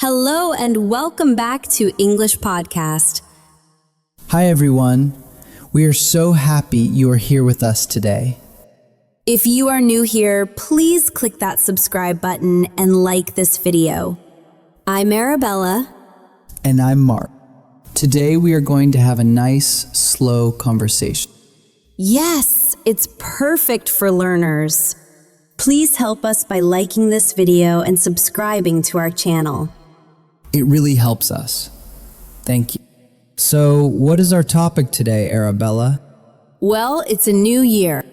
Hello and welcome back to English Podcast. Hi everyone. We are so happy you are here with us today. If you are new here, please click that subscribe button and like this video. I'm Arabella. And I'm Mark. Today we are going to have a nice, slow conversation. Yes, it's perfect for learners. Please help us by liking this video and subscribing to our channel. It really helps us. Thank you. So, what is our topic today, Arabella? Well, it's a new year.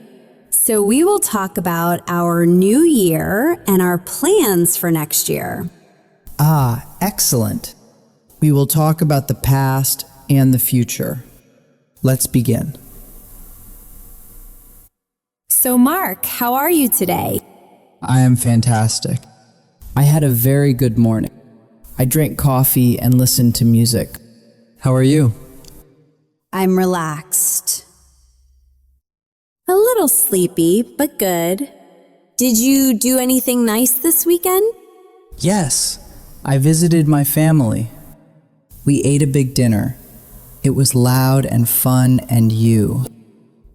So we will talk about our new year and our plans for next year. Ah, excellent. We will talk about the past and the future. Let's begin. So Mark, how are you today? I am fantastic. I had a very good morning. I drank coffee and listened to music. How are you? I'm relaxed. A little sleepy, but good. Did you do anything nice this weekend? Yes, I visited my family. We ate a big dinner. It was loud and fun, and you?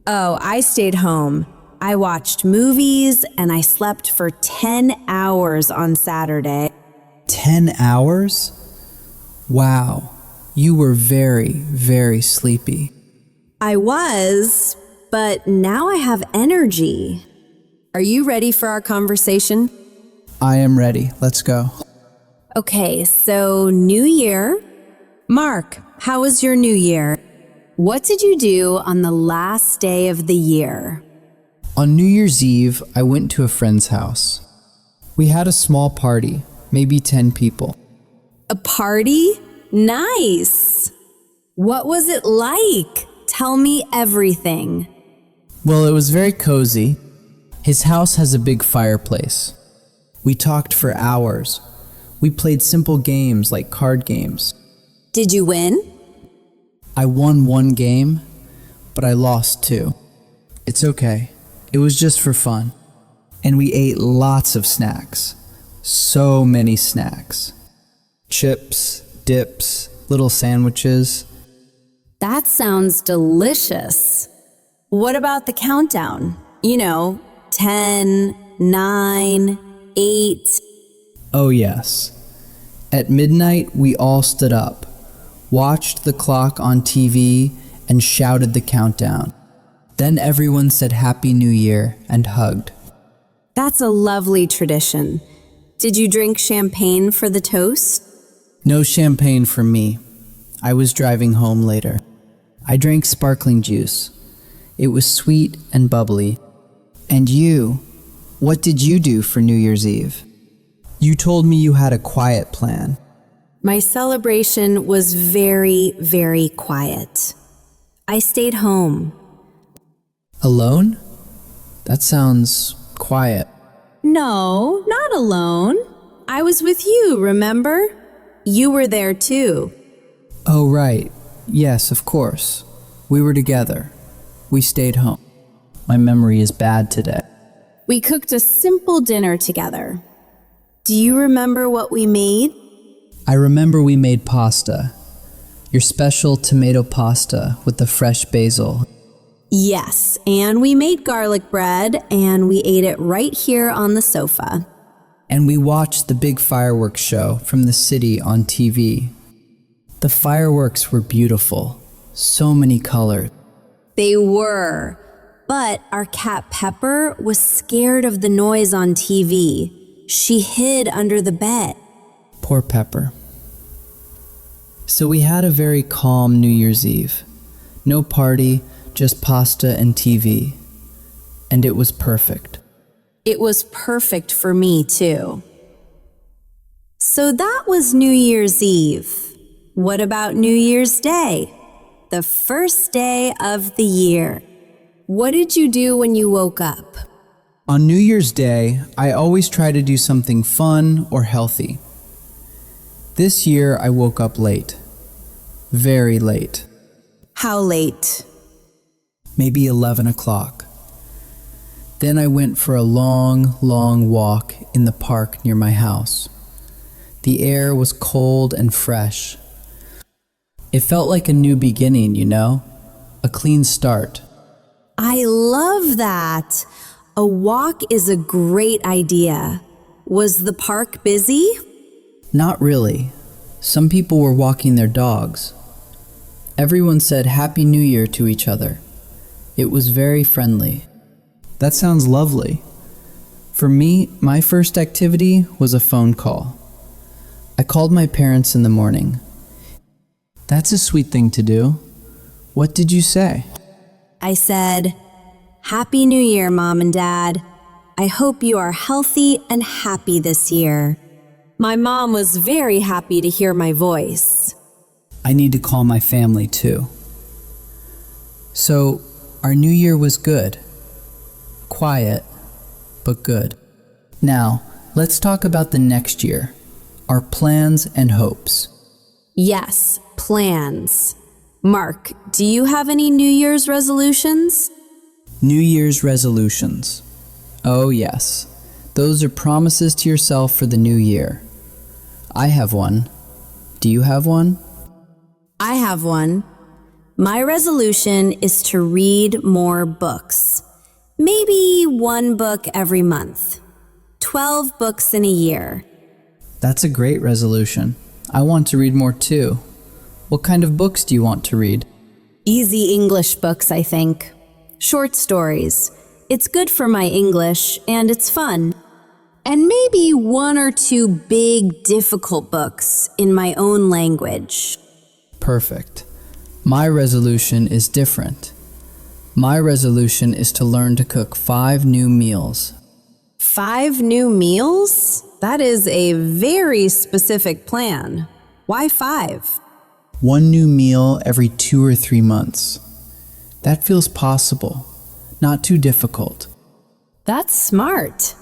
Oh, I stayed home. I watched movies and I slept for 10 hours on Saturday. 10 hours? Wow, you were very, very sleepy. I was, but now I have energy. Are you ready for our conversation? I am ready. Let's go. Okay, so New Year. Mark, how was your New Year? What did you do on the last day of the year? On New Year's Eve, I went to a friend's house. We had a small party, maybe 10 people. A party? Nice! What was it like? Tell me everything. Well, it was very cozy. His house has a big fireplace. We talked for hours. We played simple games like card games. Did you win? I won one game, but I lost two. It's okay. It was just for fun. And we ate lots of snacks. So many snacks. Chips, dips, little sandwiches. That sounds delicious. What about the countdown? 10, 9, 8. Oh yes. At midnight, we all stood up, watched the clock on TV, and shouted the countdown. Then everyone said Happy New Year and hugged. That's a lovely tradition. Did you drink champagne for the toast? No champagne for me. I was driving home later. I drank sparkling juice. It was sweet and bubbly. And you, what did you do for New Year's Eve? You told me you had a quiet plan. My celebration was very, very quiet. I stayed home. Alone? That sounds quiet. No, not alone. I was with you, remember? You were there too. Oh, right. Yes, of course. We were together. We stayed home. My memory is bad today. We cooked a simple dinner together. Do you remember what we made? I remember we made pasta. Your special tomato pasta with the fresh basil. Yes, and we made garlic bread and we ate it right here on the sofa. And we watched the big fireworks show from the city on TV. The fireworks were beautiful. So many colors. They were, but our cat Pepper was scared of the noise on TV. She hid under the bed. Poor Pepper. So we had a very calm New Year's Eve. No party, just pasta and TV. And it was perfect. It was perfect for me too. So that was New Year's Eve. What about New Year's Day? The first day of the year. What did you do when you woke up? On New Year's Day, I always try to do something fun or healthy. This year, I woke up late. Very late. How late? Maybe 11 o'clock. Then I went for a long, long walk in the park near my house. The air was cold and fresh. It felt like a new beginning, you know? A clean start. I love that. A walk is a great idea. Was the park busy? Not really. Some people were walking their dogs. Everyone said Happy New Year to each other. It was very friendly. That sounds lovely. For me, my first activity was a phone call. I called my parents in the morning. That's a sweet thing to do. What did you say? I said, Happy New Year, Mom and Dad. I hope you are healthy and happy this year. My mom was very happy to hear my voice. I need to call my family too. So, our new year was good. Quiet, but good. Now, let's talk about the next year, our plans and hopes. Yes, plans. Mark, do you have any New Year's resolutions? New Year's resolutions. Oh yes, those are promises to yourself for the new year. I have one. Do you have one? I have one. My resolution is to read more books. Maybe one book every month. 12 books in a year. That's a great resolution. I want to read more too. What kind of books do you want to read? Easy English books, I think. Short stories. It's good for my English, and it's fun. And maybe one or two big, difficult books in my own language. Perfect. My resolution is different. My resolution is to learn to cook 5 new meals. 5 new meals? That is a very specific plan. Why 5? 1 new meal every 2 or 3 months. That feels possible, not too difficult. That's smart.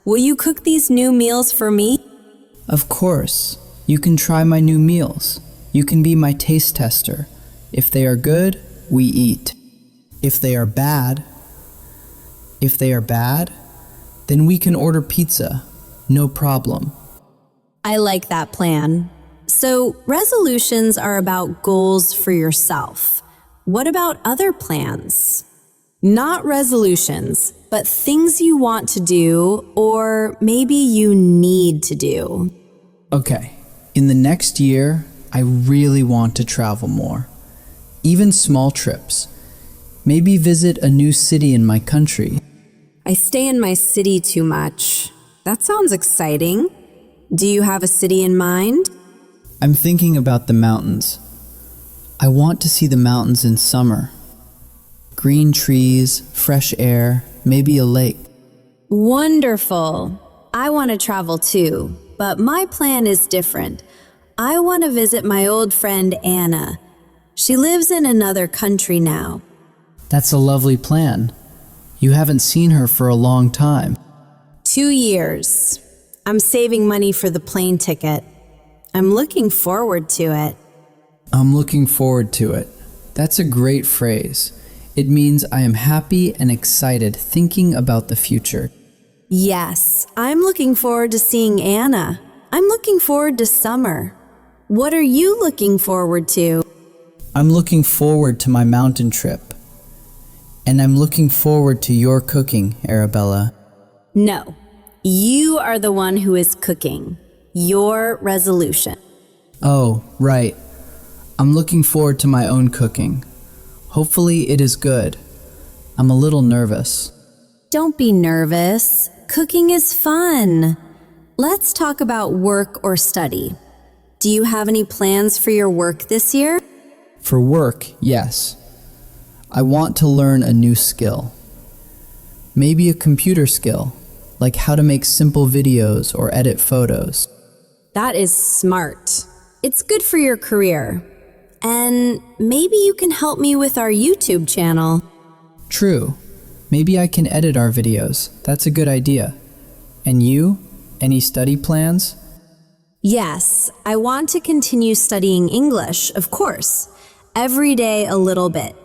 Will you cook these new meals for me? Of course. You can try my new meals. You can be my taste tester. If they are good, we eat. If they are bad, then we can order pizza. No problem. I like that plan. So, resolutions are about goals for yourself. What about other plans? Not resolutions, but things you want to do or maybe you need to do. Okay, in the next year, I really want to travel more. Even small trips. Maybe visit a new city in my country. I stay in my city too much. That sounds exciting. Do you have a city in mind? I'm thinking about the mountains. I want to see the mountains in summer. Green trees, fresh air, maybe a lake. Wonderful. I want to travel too, but my plan is different. I want to visit my old friend Anna. She lives in another country now. That's a lovely plan. You haven't seen her for a long time. 2 years. I'm saving money for the plane ticket. I'm looking forward to it. I'm looking forward to it. That's a great phrase. It means I am happy and excited thinking about the future. Yes, I'm looking forward to seeing Anna. I'm looking forward to summer. What are you looking forward to? I'm looking forward to my mountain trip. And I'm looking forward to your cooking, Arabella. No, you are the one who is cooking. Your resolution. Oh, right. I'm looking forward to my own cooking. Hopefully it is good. I'm a little nervous. Don't be nervous. Cooking is fun. Let's talk about work or study. Do you have any plans for your work this year? For work, yes. I want to learn a new skill. Maybe a computer skill, like how to make simple videos or edit photos. That is smart. It's good for your career. And maybe you can help me with our YouTube channel. True. Maybe I can edit our videos. That's a good idea. And you? Any study plans? Yes, I want to continue studying English, of course. Every day a little bit.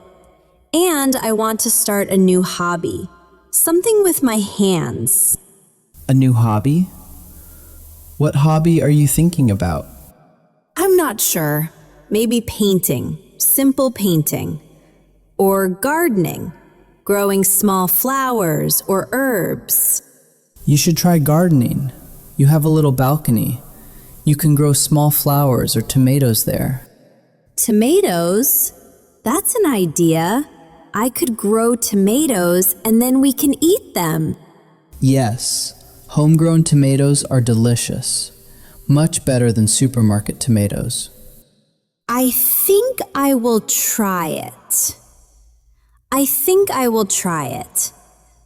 And I want to start a new hobby. Something with my hands. A new hobby? What hobby are you thinking about? I'm not sure. Maybe painting, simple painting. Or gardening, growing small flowers or herbs. You should try gardening. You have a little balcony. You can grow small flowers or tomatoes there. Tomatoes? That's an idea. I could grow tomatoes and then we can eat them. Yes, homegrown tomatoes are delicious. Much better than supermarket tomatoes. I think I will try it.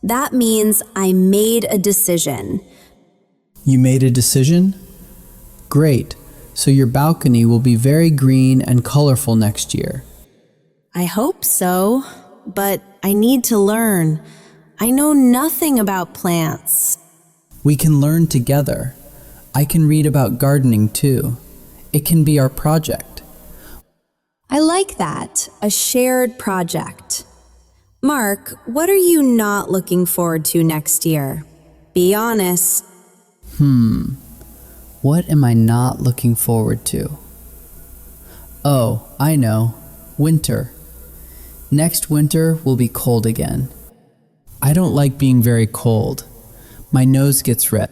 That means I made a decision. You made a decision? Great, so your balcony will be very green and colorful next year. I hope so, but I need to learn. I know nothing about plants. We can learn together. I can read about gardening too. It can be our project. I like that, a shared project. Mark, what are you not looking forward to next year? Be honest. What am I not looking forward to? Oh, I know. Winter. Next winter will be cold again. I don't like being very cold. My nose gets red.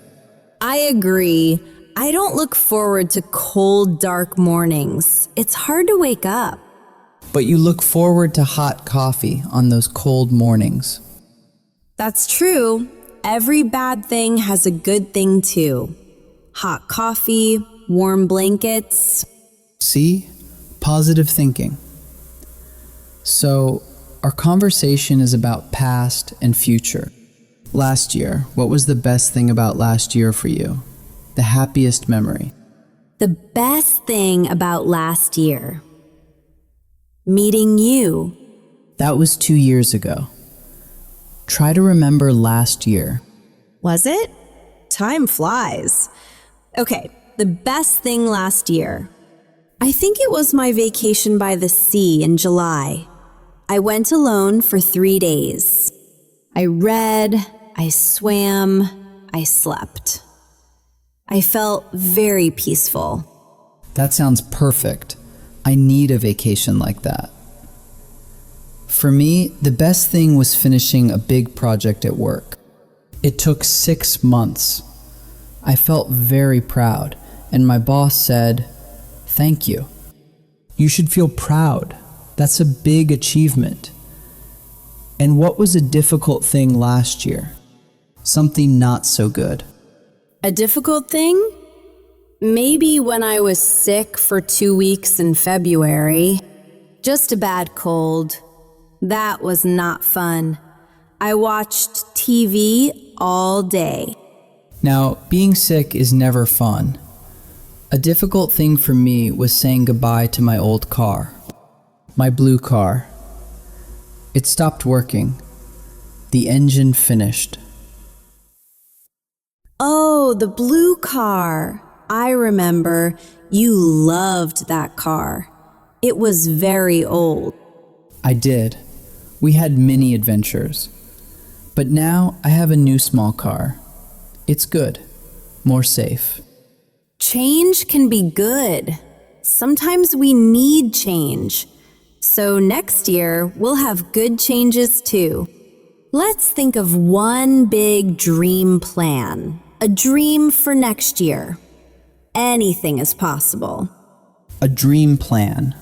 I agree. I don't look forward to cold, dark mornings. It's hard to wake up. But you look forward to hot coffee on those cold mornings. That's true. Every bad thing has a good thing too. Hot coffee, warm blankets. See? Positive thinking. So, our conversation is about past and future. Last year, what was the best thing about last year for you? The happiest memory? The best thing about last year. Meeting you. That was 2 years ago. Try to remember last year. Was it? Time flies. Okay, the best thing last year. I think it was my vacation by the sea in July. I went alone for 3 days. I read, I swam, I slept. I felt very peaceful. That sounds perfect. I need a vacation like that. For me, the best thing was finishing a big project at work. It took 6 months. I felt very proud, and my boss said, "Thank you." You should feel proud. That's a big achievement. And what was a difficult thing last year? Something not so good. A difficult thing? Maybe when I was sick for 2 weeks in February. Just a bad cold. That was not fun. I watched TV all day. Now, being sick is never fun. A difficult thing for me was saying goodbye to my old car. My blue car. It stopped working. The engine finished. Oh, the blue car. I remember. You loved that car. It was very old. I did. We had many adventures. But now I have a new small car. It's good. More safe. Change can be good. Sometimes we need change. So next year, we'll have good changes too. Let's think of one big dream plan. A dream for next year. Anything is possible. A dream plan.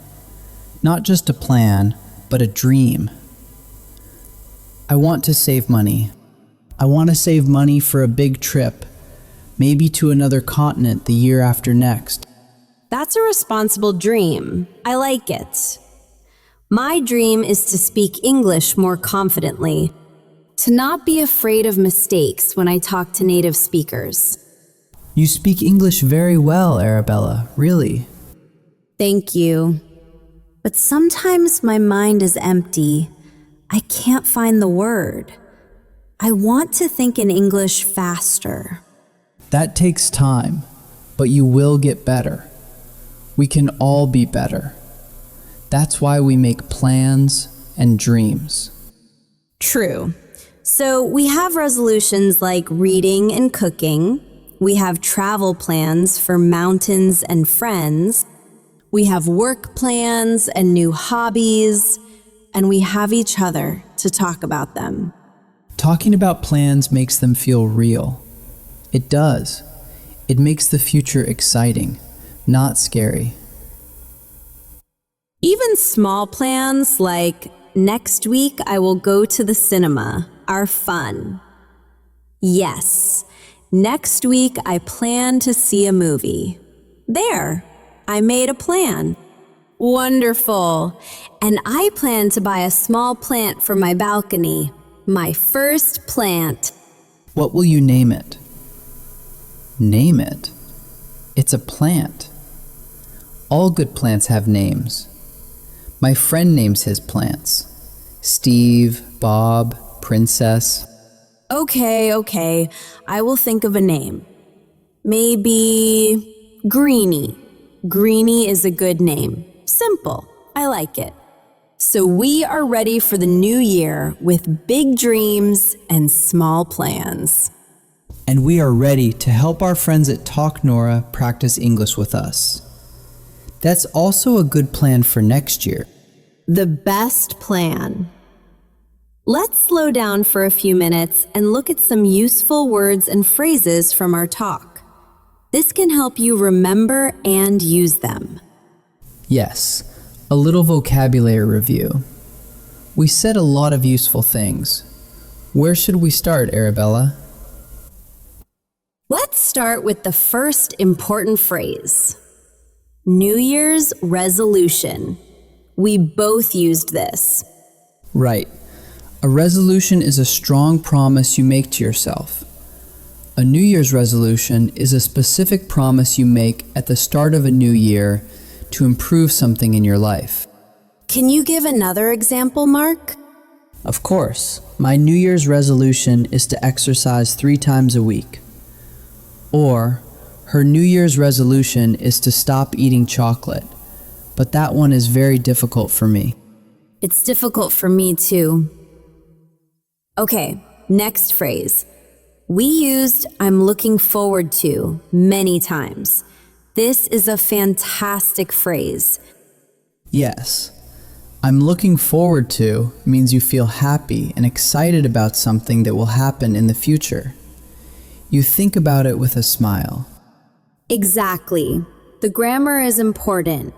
Not just a plan, but a dream. I want to save money. I want to save money for a big trip, maybe to another continent the year after next. That's a responsible dream. I like it. My dream is to speak English more confidently, to not be afraid of mistakes when I talk to native speakers. You speak English very well, Arabella, really. Thank you. But sometimes my mind is empty. I can't find the word. I want to think in English faster. That takes time, but you will get better. We can all be better. That's why we make plans and dreams. True. So we have resolutions like reading and cooking, We have travel plans for mountains and friends. We have work plans and new hobbies, and we have each other to talk about them. Talking about plans makes them feel real. It does. It makes the future exciting, not scary. Even small plans like next week I will go to the cinema are fun. Yes, next week I plan to see a movie. There, I made a plan. Wonderful. And I plan to buy a small plant for my balcony. My first plant. What will you name it? Name it? It's a plant. All good plants have names. My friend names his plants. Steve, Bob, Princess. Okay. I will think of a name. Maybe Greenie. Greenie is a good name. Simple. I like it. So we are ready for the new year with big dreams and small plans. And we are ready to help our friends at Talk Nora practice English with us. That's also a good plan for next year. The best plan. Let's slow down for a few minutes and look at some useful words and phrases from our talk. This can help you remember and use them. Yes, a little vocabulary review. We said a lot of useful things. Where should we start, Arabella? Let's start with the first important phrase. New Year's resolution. We both used this. Right. A resolution is a strong promise you make to yourself. A New Year's resolution is a specific promise you make at the start of a new year to improve something in your life. Can you give another example, Mark? Of course. My New Year's resolution is to exercise 3 times a week. Or, her New Year's resolution is to stop eating chocolate, but that one is very difficult for me. It's difficult for me too. Okay, next phrase. We used I'm looking forward to many times. This is a fantastic phrase. Yes. I'm looking forward to means you feel happy and excited about something that will happen in the future. You think about it with a smile. Exactly. The grammar is important.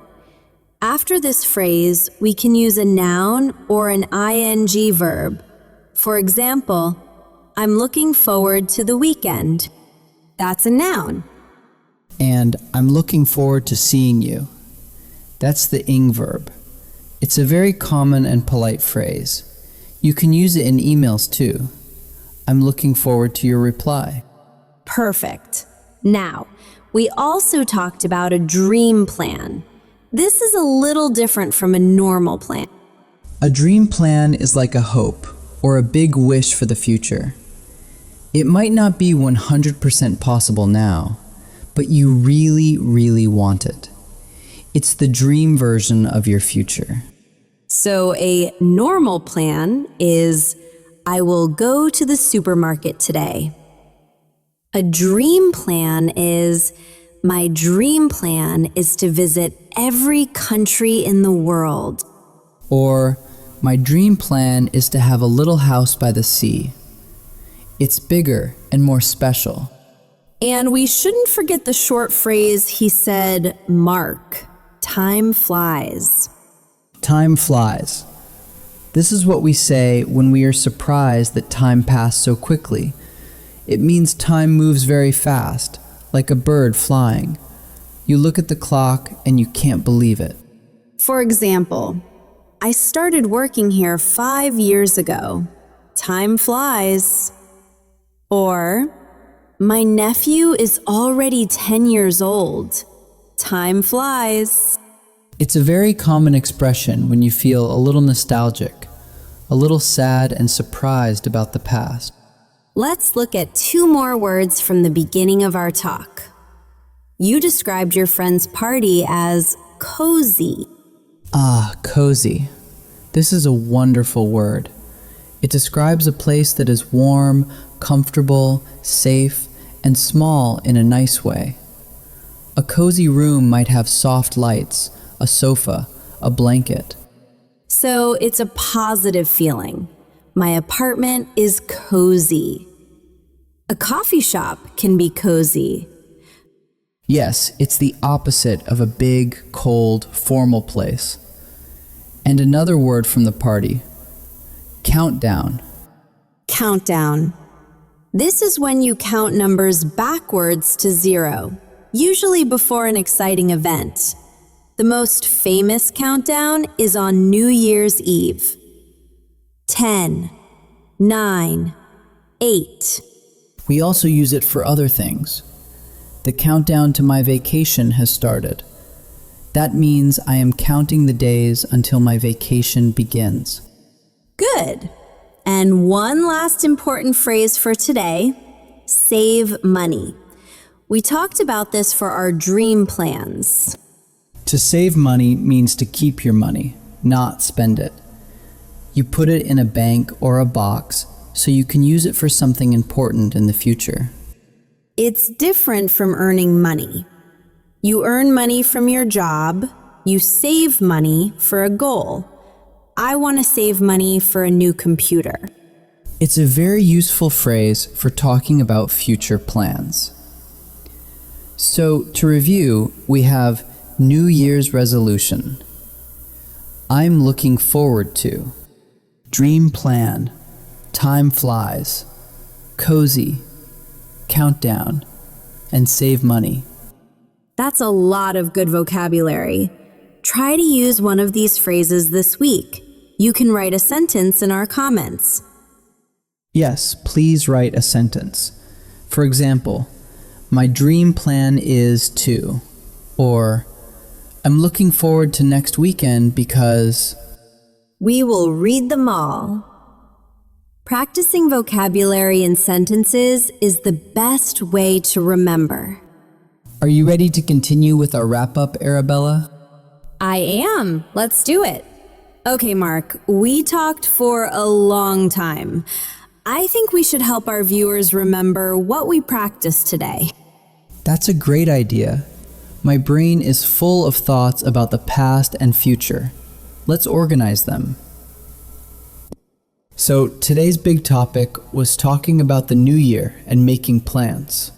After this phrase, we can use a noun or an ing verb. For example, I'm looking forward to the weekend. That's a noun. And I'm looking forward to seeing you. That's the ing verb. It's a very common and polite phrase. You can use it in emails too. I'm looking forward to your reply. Perfect. Now, we also talked about a dream plan. This is a little different from a normal plan. A dream plan is like a hope or a big wish for the future. It might not be 100% possible now, but you really, really want it. It's the dream version of your future. So a normal plan is, I will go to the supermarket today. A dream plan is, my dream plan is to visit every country in the world. Or, my dream plan is to have a little house by the sea. It's bigger and more special. And we shouldn't forget the short phrase he said, Mark. Time flies. Time flies. This is what we say when we are surprised that time passed so quickly. It means time moves very fast, like a bird flying. You look at the clock and you can't believe it. For example, I started working here 5 years ago. Time flies. Or, my nephew is already 10 years old. Time flies. It's a very common expression when you feel a little nostalgic, a little sad and surprised about the past. Let's look at 2 more words from the beginning of our talk. You described your friend's party as cozy. Ah, cozy. This is a wonderful word. It describes a place that is warm, comfortable, safe, and small in a nice way. A cozy room might have soft lights, a sofa, a blanket. So it's a positive feeling. My apartment is cozy. A coffee shop can be cozy. Yes, it's the opposite of a big, cold, formal place. And another word from the party: countdown. Countdown. This is when you count numbers backwards to 0, usually before an exciting event. The most famous countdown is on New Year's Eve. 10, 9, 8. We also use it for other things. The countdown to my vacation has started. That means I am counting the days until my vacation begins. Good. And one last important phrase for today: save money. We talked about this for our dream plans. To save money means to keep your money, not spend it. You put it in a bank or a box so you can use it for something important in the future. It's different from earning money. You earn money from your job, you save money for a goal. I want to save money for a new computer. It's a very useful phrase for talking about future plans. So, to review, we have New Year's resolution. I'm looking forward to. Dream plan. Time flies. Cozy. Countdown. And save money. That's a lot of good vocabulary. Try to use one of these phrases this week. You can write a sentence in our comments. Yes, please write a sentence. For example, my dream plan is to, or I'm looking forward to next weekend because. We will read them all. Practicing vocabulary in sentences is the best way to remember. Are you ready to continue with our wrap-up, Arabella? I am. Let's do it. Okay, Mark, we talked for a long time. I think we should help our viewers remember what we practiced today. That's a great idea. My brain is full of thoughts about the past and future. Let's organize them. So today's big topic was talking about the new year and making plans.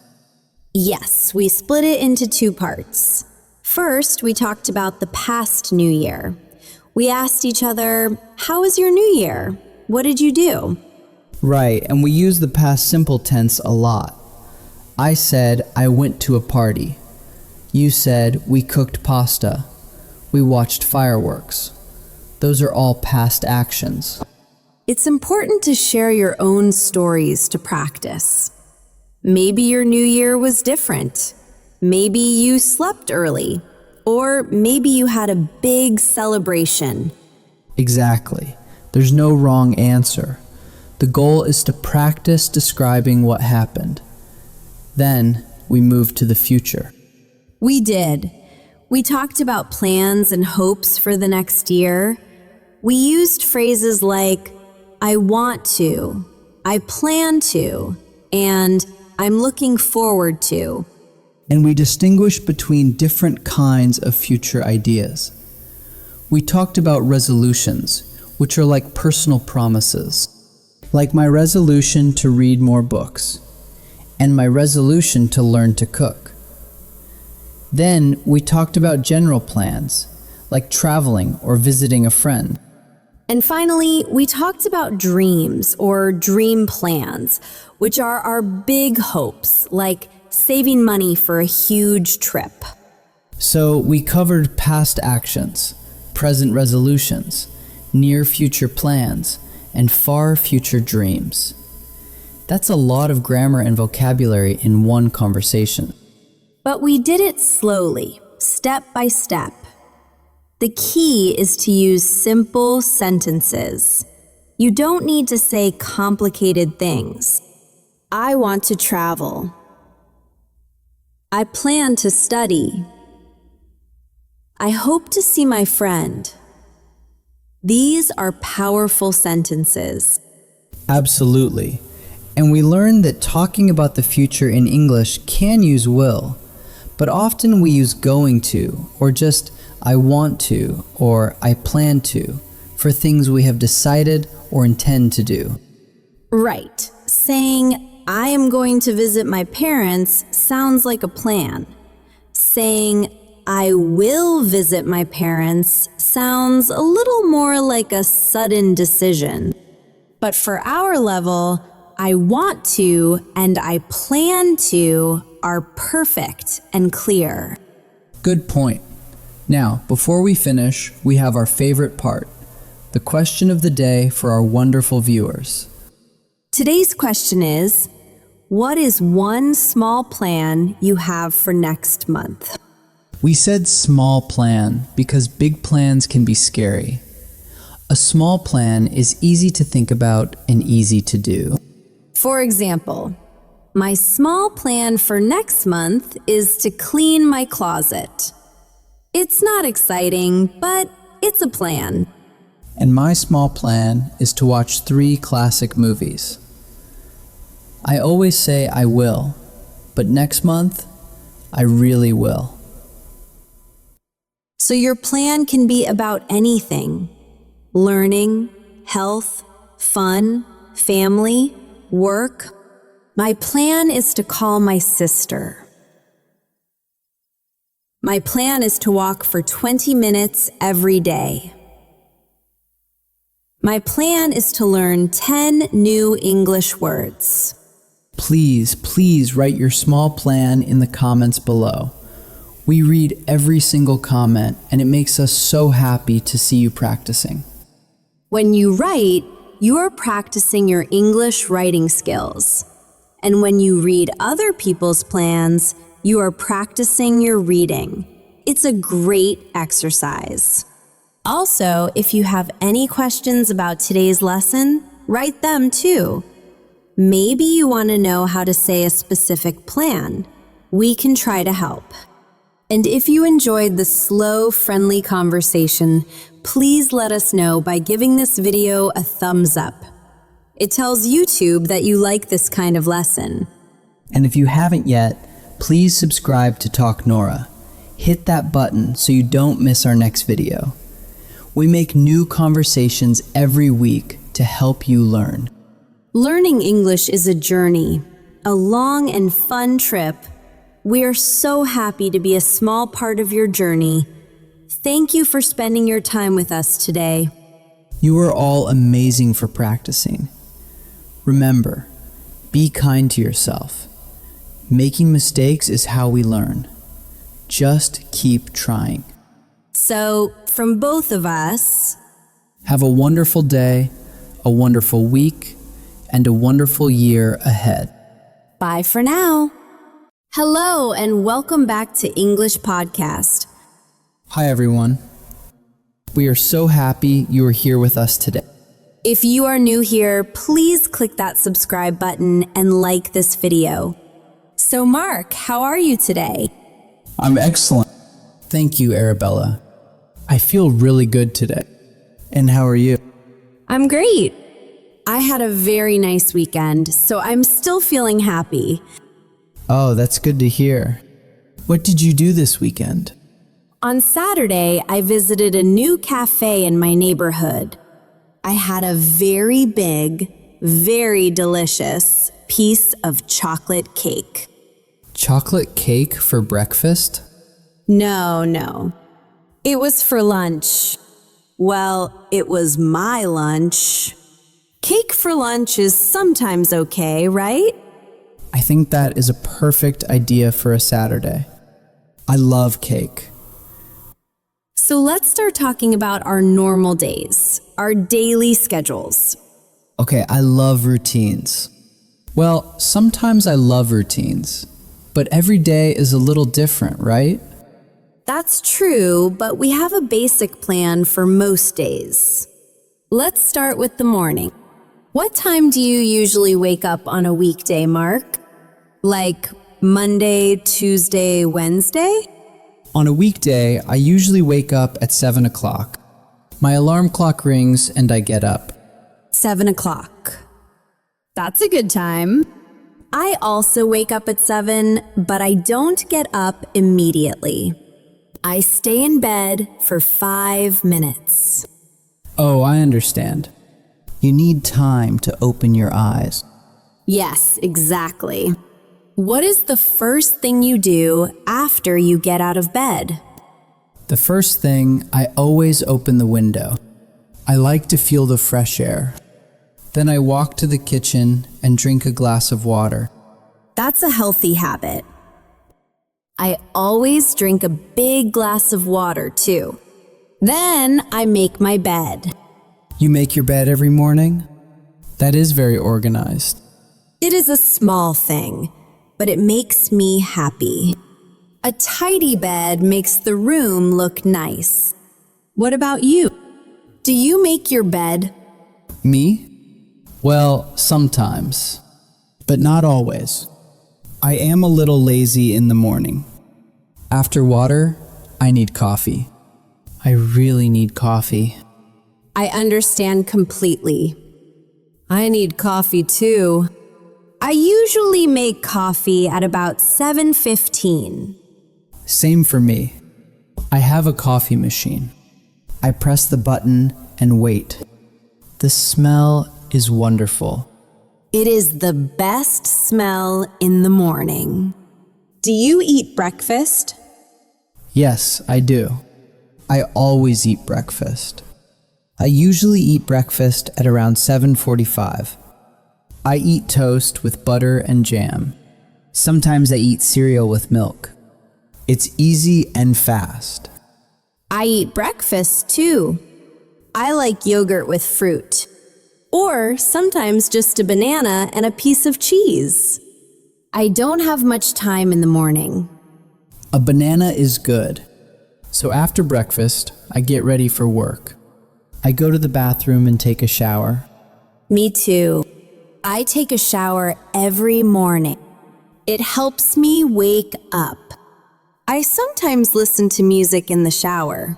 Yes, we split it into 2 parts. First, we talked about the past new year. We asked each other, how was your new year? What did you do? Right, and we use the past simple tense a lot. I said, I went to a party. You said, we cooked pasta. We watched fireworks. Those are all past actions. It's important to share your own stories to practice. Maybe your new year was different. Maybe you slept early. Or maybe you had a big celebration. Exactly. There's no wrong answer. The goal is to practice describing what happened. Then we move to the future. We did. We talked about plans and hopes for the next year. We used phrases like, I want to, I plan to, and I'm looking forward to. And we distinguish between different kinds of future ideas. We talked about resolutions, which are like personal promises. Like my resolution to read more books, and my resolution to learn to cook. Then we talked about general plans, like traveling or visiting a friend. And finally, we talked about dreams or dream plans, which are our big hopes, like saving money for a huge trip. So we covered past actions, present resolutions, near future plans, and far future dreams. That's a lot of grammar and vocabulary in one conversation. But we did it slowly, step by step. The key is to use simple sentences. You don't need to say complicated things. I want to travel. I plan to study. I hope to see my friend. These are powerful sentences. Absolutely. And we learned that talking about the future in English can use will, but often we use going to, or just I want to, or I plan to, for things we have decided or intend to do. Right. Saying, I am going to visit my parents sounds like a plan. Saying, I will visit my parents sounds a little more like a sudden decision. But for our level, I want to and I plan to are perfect and clear. Good point. Now, before we finish, we have our favorite part, the question of the day for our wonderful viewers. Today's question is, what is one small plan you have for next month? We said small plan because big plans can be scary. A small plan is easy to think about and easy to do. For example, my small plan for next month is to clean my closet. It's not exciting, but it's a plan. And my small plan is to watch 3 classic movies. I always say I will, but next month, I really will. So your plan can be about anything: learning, health, fun, family, work. My plan is to call my sister. My plan is to walk for 20 minutes every day. My plan is to learn 10 new English words. Please write your small plan in the comments below. We read every single comment, and it makes us so happy to see you practicing. When you write, you are practicing your English writing skills. And when you read other people's plans, you are practicing your reading. It's a great exercise. Also, if you have any questions about today's lesson, write them too. Maybe you want to know how to say a specific plan. We can try to help. And if you enjoyed the slow, friendly conversation, please let us know by giving this video a thumbs up. It tells YouTube that you like this kind of lesson. And if you haven't yet, please subscribe to Talk Nora. Hit that button so you don't miss our next video. We make new conversations every week to help you learn. Learning English is a journey, a long and fun trip. We are so happy to be a small part of your journey. Thank you for spending your time with us today. You are all amazing for practicing. Remember, be kind to yourself. Making mistakes is how we learn. Just keep trying. So, from both of us, have a wonderful day, a wonderful week, and a wonderful year ahead. Bye for now. Hello and welcome back to English Podcast. Hi everyone. We are so happy you are here with us today. If you are new here, please click that subscribe button and like this video. So Mark, how are you today? I'm excellent. Thank you, Arabella. I feel really good today. And how are you? I'm great. I had a very nice weekend, so I'm still feeling happy. Oh, that's good to hear. What did you do this weekend? On Saturday, I visited a new cafe in my neighborhood. I had a very big, very delicious piece of chocolate cake. Chocolate cake for breakfast? No. It was for lunch. Well, it was my lunch. Cake for lunch is sometimes okay, right? I think that is a perfect idea for a Saturday. I love cake. So let's start talking about our normal days, our daily schedules. Okay, I love routines. Well, sometimes I love routines, but every day is a little different, right? That's true, but we have a basic plan for most days. Let's start with the morning. What time do you usually wake up on a weekday, Mark? Like Monday, Tuesday, Wednesday? On a weekday, I usually wake up at 7 o'clock. My alarm clock rings and I get up. 7 o'clock. That's a good time. I also wake up at 7, but I don't get up immediately. I stay in bed for 5 minutes. Oh, I understand. You need time to open your eyes. Yes, exactly. What is the first thing you do after you get out of bed? The first thing, I always open the window. I like to feel the fresh air. Then I walk to the kitchen and drink a glass of water. That's a healthy habit. I always drink a big glass of water, too. Then I make my bed. You make your bed every morning? That is very organized. It is a small thing, but it makes me happy. A tidy bed makes the room look nice. What about you? Do you make your bed? Me? Well, sometimes, but not always. I am a little lazy in the morning. After water, I need coffee. I really need coffee. I understand completely. I need coffee too. I usually make coffee at about 7:15. Same for me. I have a coffee machine. I press the button and wait. The smell is wonderful. It is the best smell in the morning. Do you eat breakfast? Yes, I do. I always eat breakfast. I usually eat breakfast at around 7:45. I eat toast with butter and jam. Sometimes I eat cereal with milk. It's easy and fast. I eat breakfast too. I like yogurt with fruit. Or sometimes just a banana and a piece of cheese. I don't have much time in the morning. A banana is good. So after breakfast, I get ready for work. I go to the bathroom and take a shower. Me too. I take a shower every morning. It helps me wake up. I sometimes listen to music in the shower.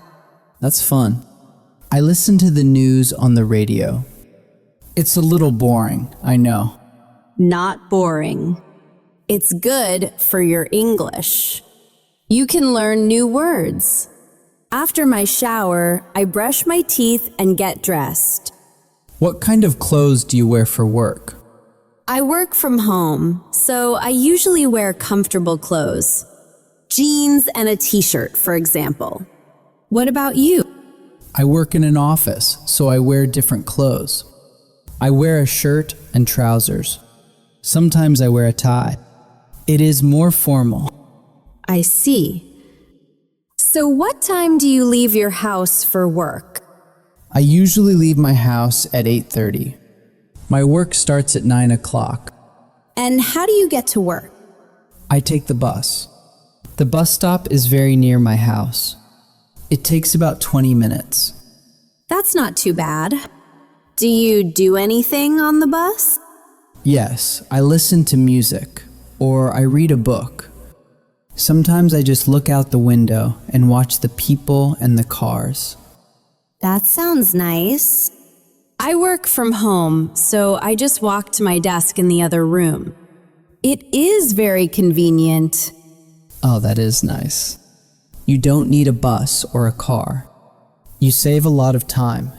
That's fun. I listen to the news on the radio. It's a little boring, I know. Not boring. It's good for your English. You can learn new words. After my shower, I brush my teeth and get dressed. What kind of clothes do you wear for work? I work from home, so I usually wear comfortable clothes. Jeans and a t-shirt, for example. What about you? I work in an office, so I wear different clothes. I wear a shirt and trousers. Sometimes I wear a tie. It is more formal. I see. So what time do you leave your house for work? I usually leave my house at 8:30. My work starts at 9 o'clock. And how do you get to work? I take the bus. The bus stop is very near my house. It takes about 20 minutes. That's not too bad. Do you do anything on the bus? Yes, I listen to music, or I read a book. Sometimes I just look out the window and watch the people and the cars. That sounds nice. I work from home, so I just walk to my desk in the other room. It is very convenient. Oh, that is nice. You don't need a bus or a car. You save a lot of time.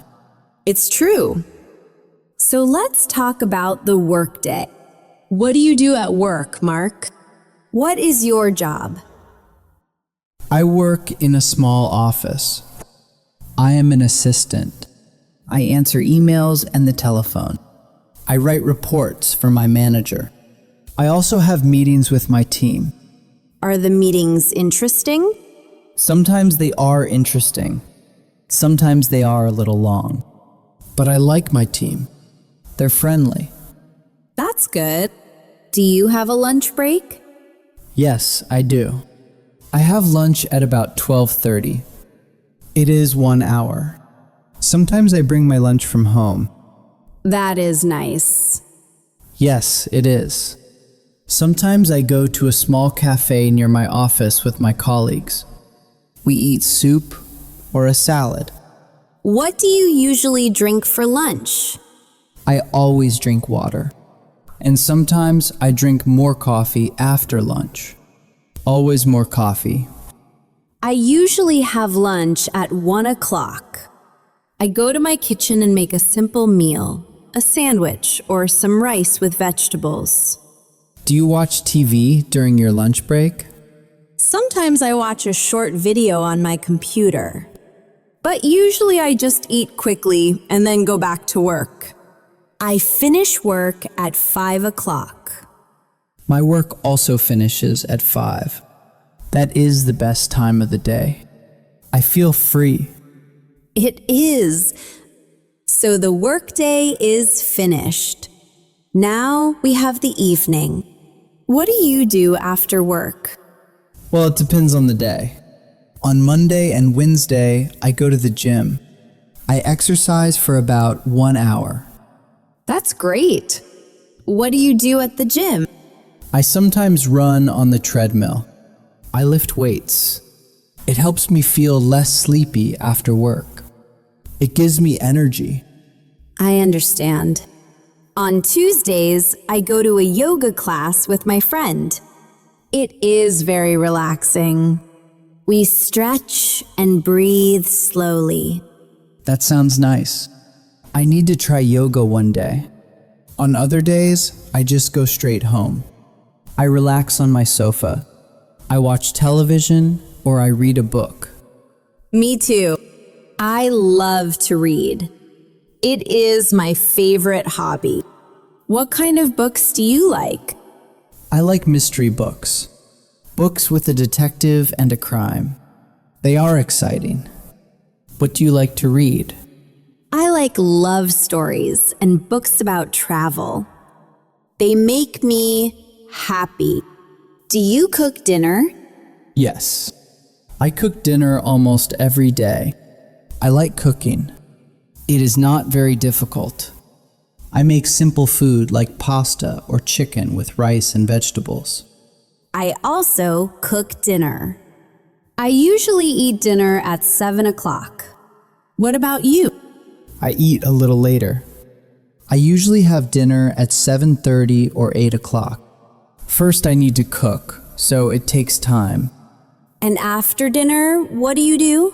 It's true. So let's talk about the workday. What do you do at work, Mark? What is your job? I work in a small office. I am an assistant. I answer emails and the telephone. I write reports for my manager. I also have meetings with my team. Are the meetings interesting? Sometimes they are interesting. Sometimes they are a little long. But I like my team. They're friendly. That's good. Do you have a lunch break? Yes, I do. I have lunch at about 12:30. It is 1 hour. Sometimes I bring my lunch from home. That is nice. Yes, it is. Sometimes I go to a small cafe near my office with my colleagues. We eat soup or a salad. What do you usually drink for lunch? I always drink water. And sometimes I drink more coffee after lunch. Always more coffee. I usually have lunch at 1 o'clock. I go to my kitchen and make a simple meal, a sandwich or some rice with vegetables. Do you watch TV during your lunch break? Sometimes I watch a short video on my computer. But usually I just eat quickly and then go back to work. I finish work at 5 o'clock. My work also finishes at 5. That is the best time of the day. I feel free. It is. So the workday is finished. Now we have the evening. What do you do after work? Well, it depends on the day. On Monday and Wednesday, I go to the gym. I exercise for about 1 hour. That's great. What do you do at the gym? I sometimes run on the treadmill. I lift weights. It helps me feel less sleepy after work. It gives me energy. I understand. On Tuesdays, I go to a yoga class with my friend. It is very relaxing. We stretch and breathe slowly. That sounds nice. I need to try yoga one day. On other days, I just go straight home. I relax on my sofa. I watch television or I read a book. Me too. I love to read. It is my favorite hobby. What kind of books do you like? I like mystery books. Books with a detective and a crime. They are exciting. What do you like to read? I like love stories and books about travel. They make me happy. Do you cook dinner? Yes. I cook dinner almost every day. I like cooking. It is not very difficult. I make simple food like pasta or chicken with rice and vegetables. I also cook dinner. I usually eat dinner at 7 o'clock. What about you? I eat a little later. I usually have dinner at 7:30 or 8 o'clock. First, I need to cook, so it takes time. And after dinner, what do you do?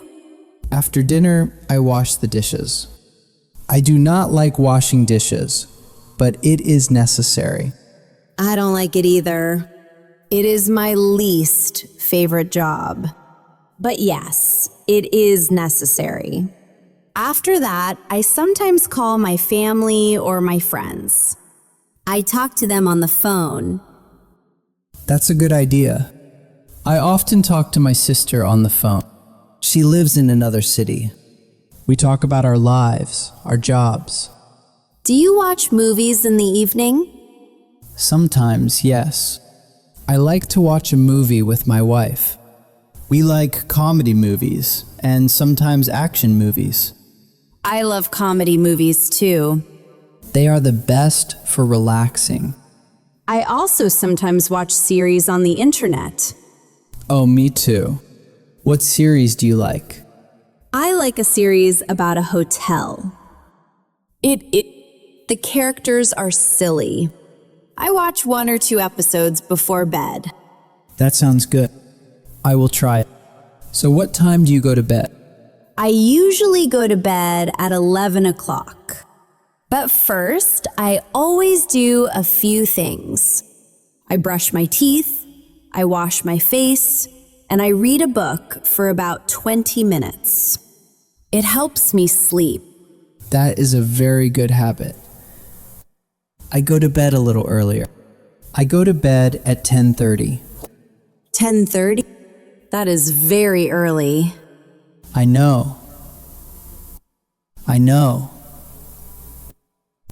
After dinner, I wash the dishes. I do not like washing dishes, but it is necessary. I don't like it either. It is my least favorite job. But yes, it is necessary. After that, I sometimes call my family or my friends. I talk to them on the phone. That's a good idea. I often talk to my sister on the phone. She lives in another city. We talk about our lives, our jobs. Do you watch movies in the evening? Sometimes, yes. I like to watch a movie with my wife. We like comedy movies and sometimes action movies. I love comedy movies too. They are the best for relaxing. I also sometimes watch series on the internet. Oh, me too. What series do you like? I like a series about a hotel. The characters are silly. I watch 1 or 2 episodes before bed. That sounds good. I will try it. So what time do you go to bed? I usually go to bed at 11 o'clock. But first, I always do a few things. I brush my teeth, I wash my face, and I read a book for about 20 minutes. It helps me sleep. That is a very good habit. I go to bed a little earlier. I go to bed at 10:30. 10:30? That is very early. I know.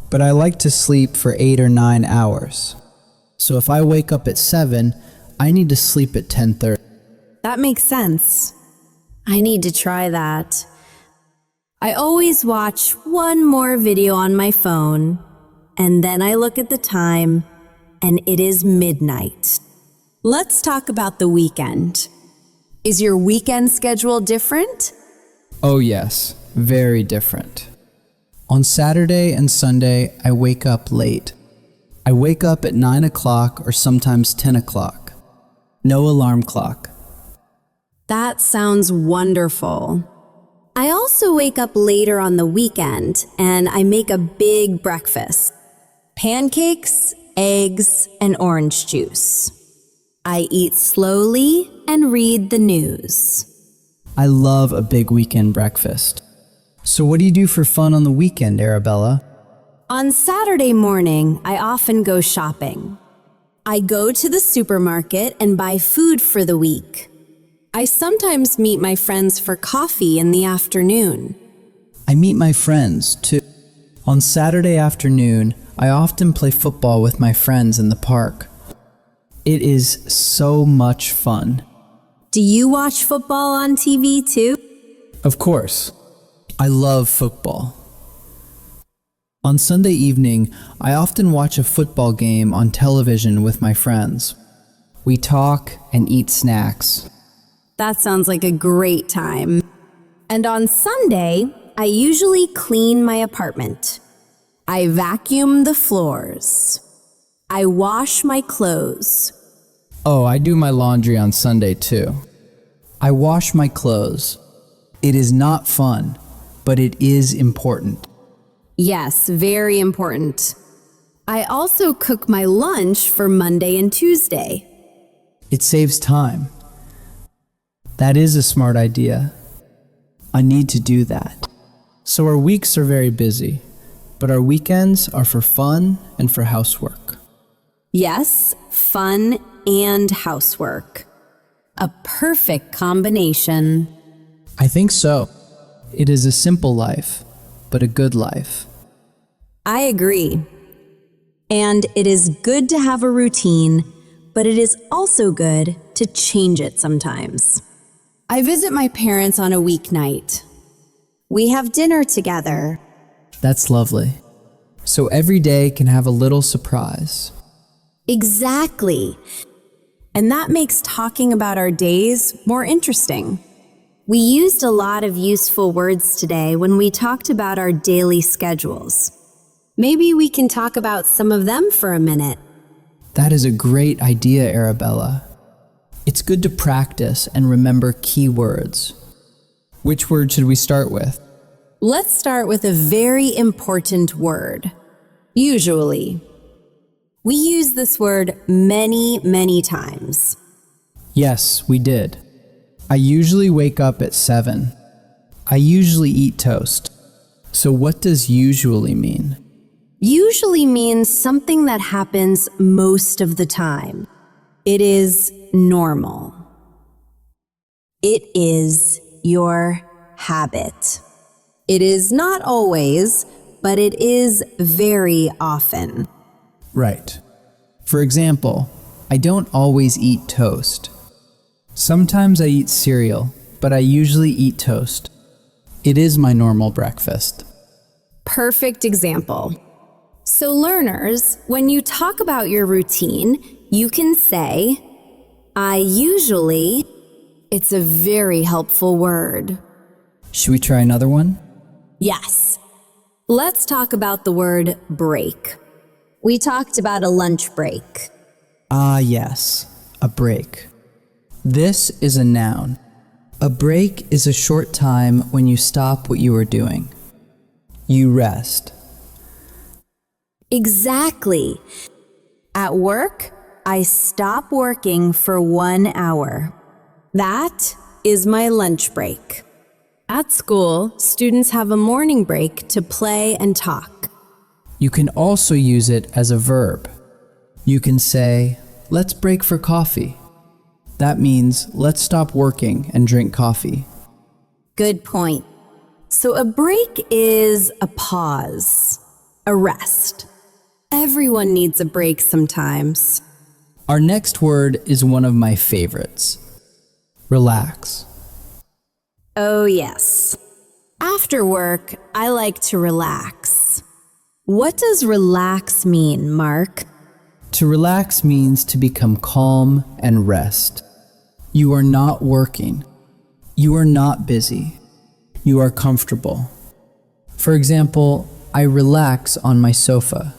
But I like to sleep for 8 or 9 hours. So if I wake up at 7, I need to sleep at 10:30. That makes sense. I need to try that. I always watch one more video on my phone, and then I look at the time, and it is midnight. Let's talk about the weekend. Is your weekend schedule different? Oh yes, very different. On Saturday and Sunday, I wake up late. I wake up at 9 o'clock or sometimes 10 o'clock. No alarm clock. That sounds wonderful. I also wake up later on the weekend and I make a big breakfast. Pancakes, eggs, and orange juice. I eat slowly and read the news. I love a big weekend breakfast. So what do you do for fun on the weekend, Arabella? On Saturday morning, I often go shopping. I go to the supermarket and buy food for the week. I sometimes meet my friends for coffee in the afternoon. I meet my friends, too. On Saturday afternoon, I often play football with my friends in the park. It is so much fun. Do you watch football on TV too? Of course. I love football. On Sunday evening, I often watch a football game on television with my friends. We talk and eat snacks. That sounds like a great time. And on Sunday, I usually clean my apartment. I vacuum the floors. I wash my clothes. Oh, I do my laundry on Sunday too. I wash my clothes. It is not fun, but it is important. Yes, very important. I also cook my lunch for Monday and Tuesday. It saves time. That is a smart idea. I need to do that. So our weeks are very busy, but our weekends are for fun and for housework. Yes, fun and housework. A perfect combination. I think so. It is a simple life, but a good life. I agree. And it is good to have a routine, but it is also good to change it sometimes. I visit my parents on a weeknight. We have dinner together. That's lovely. So every day can have a little surprise. Exactly. And that makes talking about our days more interesting. We used a lot of useful words today when we talked about our daily schedules. Maybe we can talk about some of them for a minute. That is a great idea, Arabella. It's good to practice and remember key words. Which word should we start with? Let's start with a very important word. Usually. We use this word many, many times. Yes, we did. I usually wake up at 7. I usually eat toast. So what does usually mean? Usually means something that happens most of the time. It is normal. It is your habit. It is not always, but it is very often. Right. For example, I don't always eat toast. Sometimes I eat cereal, but I usually eat toast. It is my normal breakfast. Perfect example. So learners, when you talk about your routine, you can say, I usually. It's a very helpful word. Should we try another one? Yes. Let's talk about the word break. We talked about a lunch break. Ah, yes, a break. This is a noun. A break is a short time when you stop what you are doing. You rest. Exactly. At work, I stop working for 1 hour. That is my lunch break. At school, students have a morning break to play and talk. You can also use it as a verb. You can say, let's break for coffee. That means let's stop working and drink coffee. Good point. So a break is a pause, a rest. Everyone needs a break sometimes. Our next word is one of my favorites. Relax. Oh yes. After work, I like to relax. What does relax mean, Mark? To relax means to become calm and rest. You are not working. You are not busy. You are comfortable. For example, I relax on my sofa.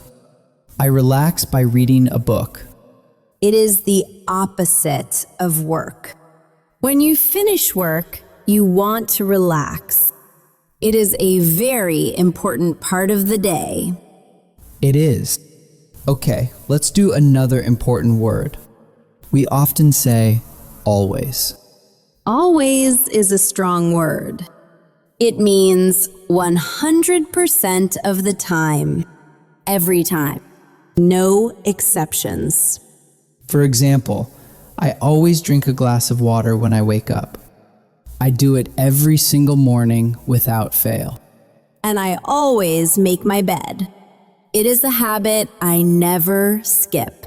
I relax by reading a book. It is the opposite of work. When you finish work, you want to relax. It is a very important part of the day. It is. Okay, let's do another important word. We often say always. Always is a strong word. It means 100% of the time, every time, no exceptions. For example, I always drink a glass of water when I wake up. I do it every single morning without fail. And I always make my bed. It is a habit I never skip.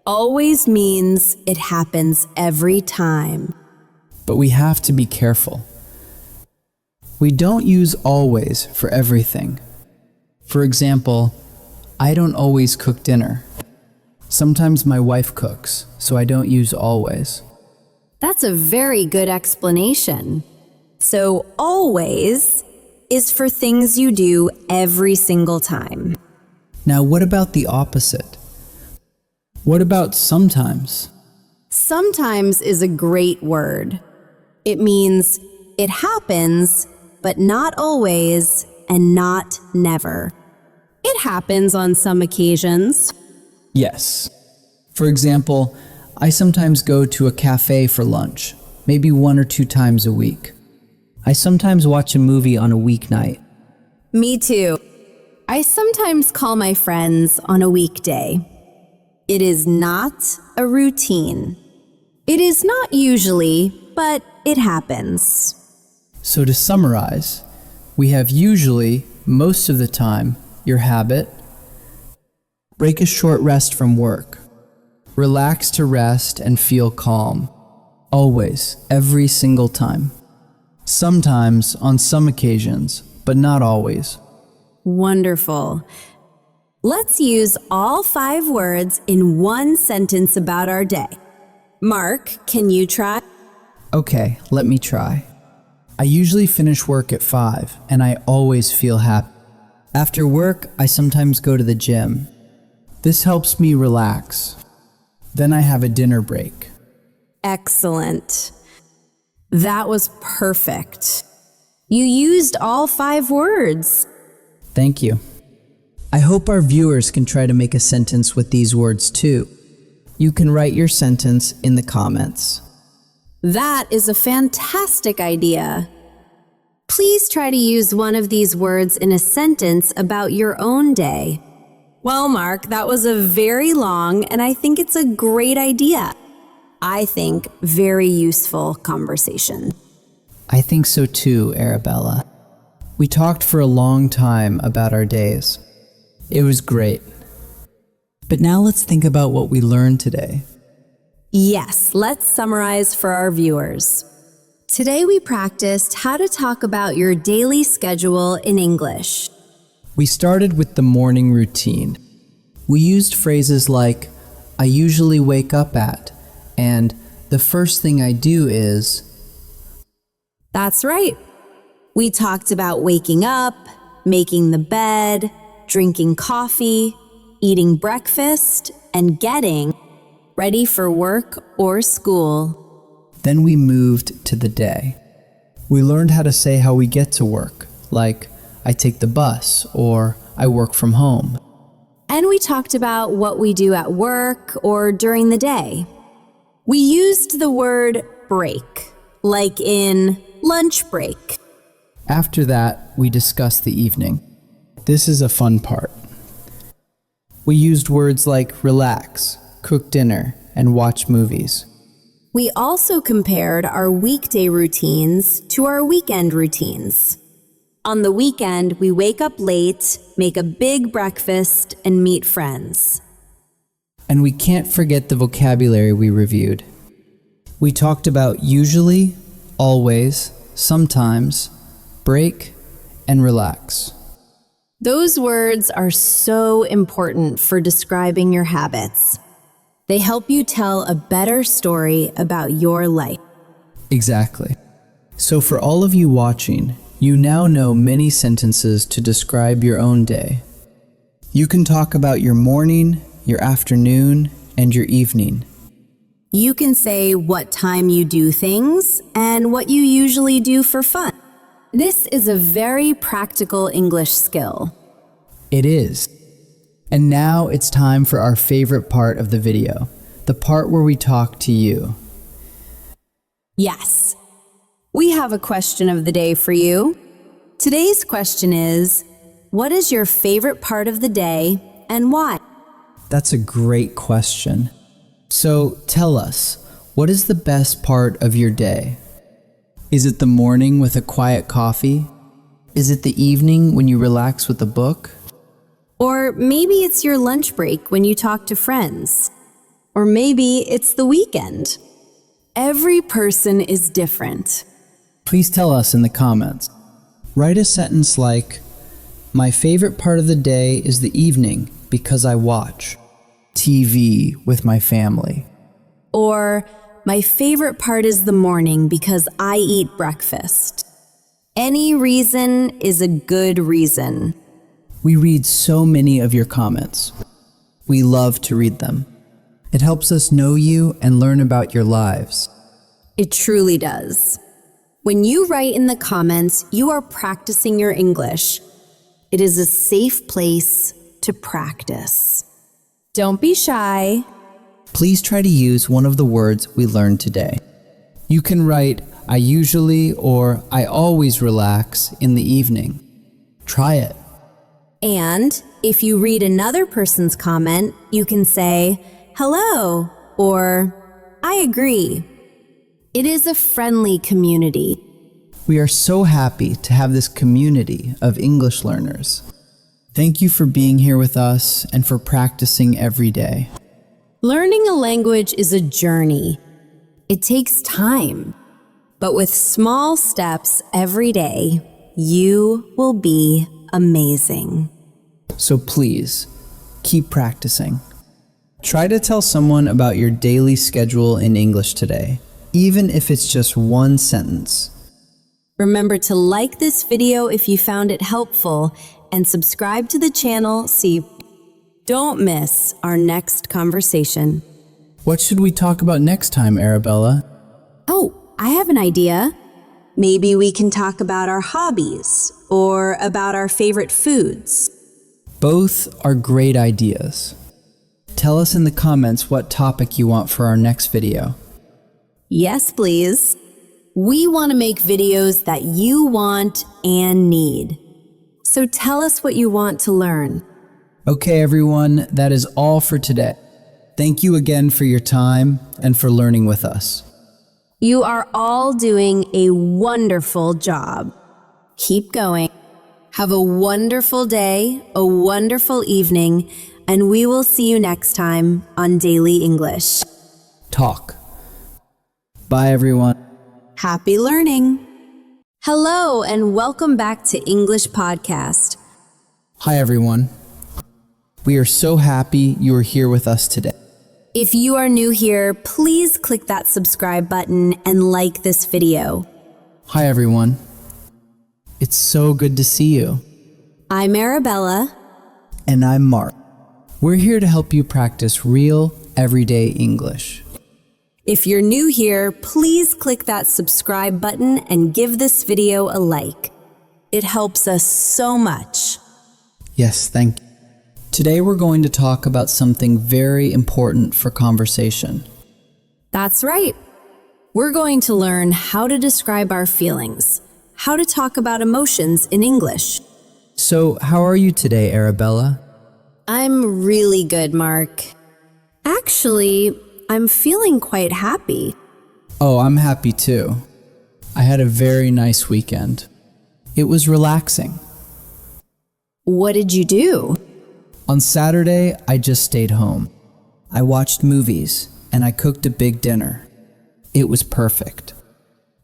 Always means it happens every time. But we have to be careful. We don't use always for everything. For example, I don't always cook dinner. Sometimes my wife cooks, so I don't use always. That's a very good explanation. So always is for things you do every single time. Now, what about the opposite? What about sometimes? Sometimes is a great word. It means it happens, but not always and not never. It happens on some occasions. Yes. For example, I sometimes go to a cafe for lunch, maybe 1 or 2 times a week. I sometimes watch a movie on a weeknight. Me too. I sometimes call my friends on a weekday. It is not a routine. It is not usually, but it happens. So to summarize, we have usually, most of the time, your habit, break a short rest from work, relax to rest and feel calm, always, every single time. Sometimes, on some occasions, but not always. Wonderful. Let's use all 5 words in one sentence about our day. Mark, can you try? Okay, let me try. I usually finish work at 5, and I always feel happy. After work, I sometimes go to the gym. This helps me relax. Then I have a dinner break. Excellent. That was perfect. You used all 5 words. Thank you. I hope our viewers can try to make a sentence with these words too. You can write your sentence in the comments. That is a fantastic idea. Please try to use one of these words in a sentence about your own day. Well, Mark, that was a very long and I think it's a great idea. I think very useful conversation. I think so too, Arabella. We talked for a long time about our days. It was great. But now let's think about what we learned today. Yes, let's summarize for our viewers. Today we practiced how to talk about your daily schedule in English. We started with the morning routine. We used phrases like, I usually wake up at, and the first thing I do is. That's right. We talked about waking up, making the bed, drinking coffee, eating breakfast, and getting ready for work or school. Then we moved to the day. We learned how to say how we get to work, like, I take the bus or I work from home. And we talked about what we do at work or during the day. We used the word break, like in lunch break. After that, we discussed the evening. This is a fun part. We used words like relax, cook dinner, and watch movies. We also compared our weekday routines to our weekend routines. On the weekend, we wake up late, make a big breakfast, and meet friends. And we can't forget the vocabulary we reviewed. We talked about usually, always, sometimes, break, and relax. Those words are so important for describing your habits. They help you tell a better story about your life. Exactly. So for all of you watching, you now know many sentences to describe your own day. You can talk about your morning, your afternoon, and your evening. You can say what time you do things and what you usually do for fun. This is a very practical English skill. It is. And now it's time for our favorite part of the video, the part where we talk to you. Yes, we have a question of the day for you. Today's question is, what is your favorite part of the day and why? That's a great question. So tell us, what is the best part of your day? Is it the morning with a quiet coffee? Is it the evening when you relax with a book? Or maybe it's your lunch break when you talk to friends. Or maybe it's the weekend. Every person is different. Please tell us in the comments. Write a sentence like, my favorite part of the day is the evening because I watch TV with my family. Or, my favorite part is the morning because I eat breakfast. Any reason is a good reason. We read so many of your comments. We love to read them. It helps us know you and learn about your lives. It truly does. When you write in the comments, you are practicing your English. It is a safe place to practice. Don't be shy. Please try to use one of the words we learned today. You can write, I usually or I always relax in the evening. Try it. And if you read another person's comment, you can say, hello, or I agree. It is a friendly community. We are so happy to have this community of English learners. Thank you for being here with us and for practicing every day. Learning a language is a journey. It takes time. But with small steps every day, you will be amazing. So please, keep practicing. Try to tell someone about your daily schedule in English today, even if it's just one sentence. Remember to like this video if you found it helpful and subscribe to the channel so you don't miss our next conversation. What should we talk about next time, Arabella? Oh, I have an idea. Maybe we can talk about our hobbies or about our favorite foods. Both are great ideas. Tell us in the comments what topic you want for our next video. Yes, please. We want to make videos that you want and need. So tell us what you want to learn. Okay, everyone, that is all for today. Thank you again for your time and for learning with us. You are all doing a wonderful job. Keep going. Have a wonderful day, a wonderful evening, and we will see you next time on Daily English. Talk. Bye, everyone. Happy learning. Hello, and welcome back to English Podcast. Hi, everyone. We are so happy you are here with us today. If you are new here, please click that subscribe button and like this video. Hi, everyone. It's so good to see you. I'm Arabella. And I'm Mark. We're here to help you practice real, everyday English. If you're new here, please click that subscribe button and give this video a like. It helps us so much. Yes, thank you. Today we're going to talk about something very important for conversation. That's right. We're going to learn how to describe our feelings, how to talk about emotions in English. So, how are you today, Arabella? I'm really good, Mark. Actually, I'm feeling quite happy. Oh, I'm happy too. I had a very nice weekend. It was relaxing. What did you do? On Saturday, I just stayed home. I watched movies and I cooked a big dinner. It was perfect.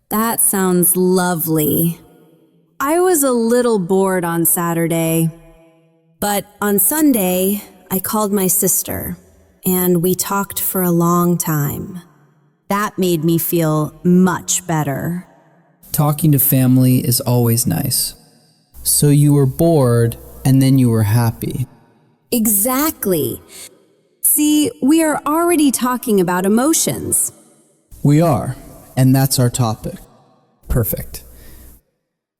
That sounds lovely. I was a little bored on Saturday, but on Sunday, I called my sister and we talked for a long time. That made me feel much better. Talking to family is always nice. So you were bored and then you were happy. Exactly. See, we are already talking about emotions. We are, and that's our topic. Perfect.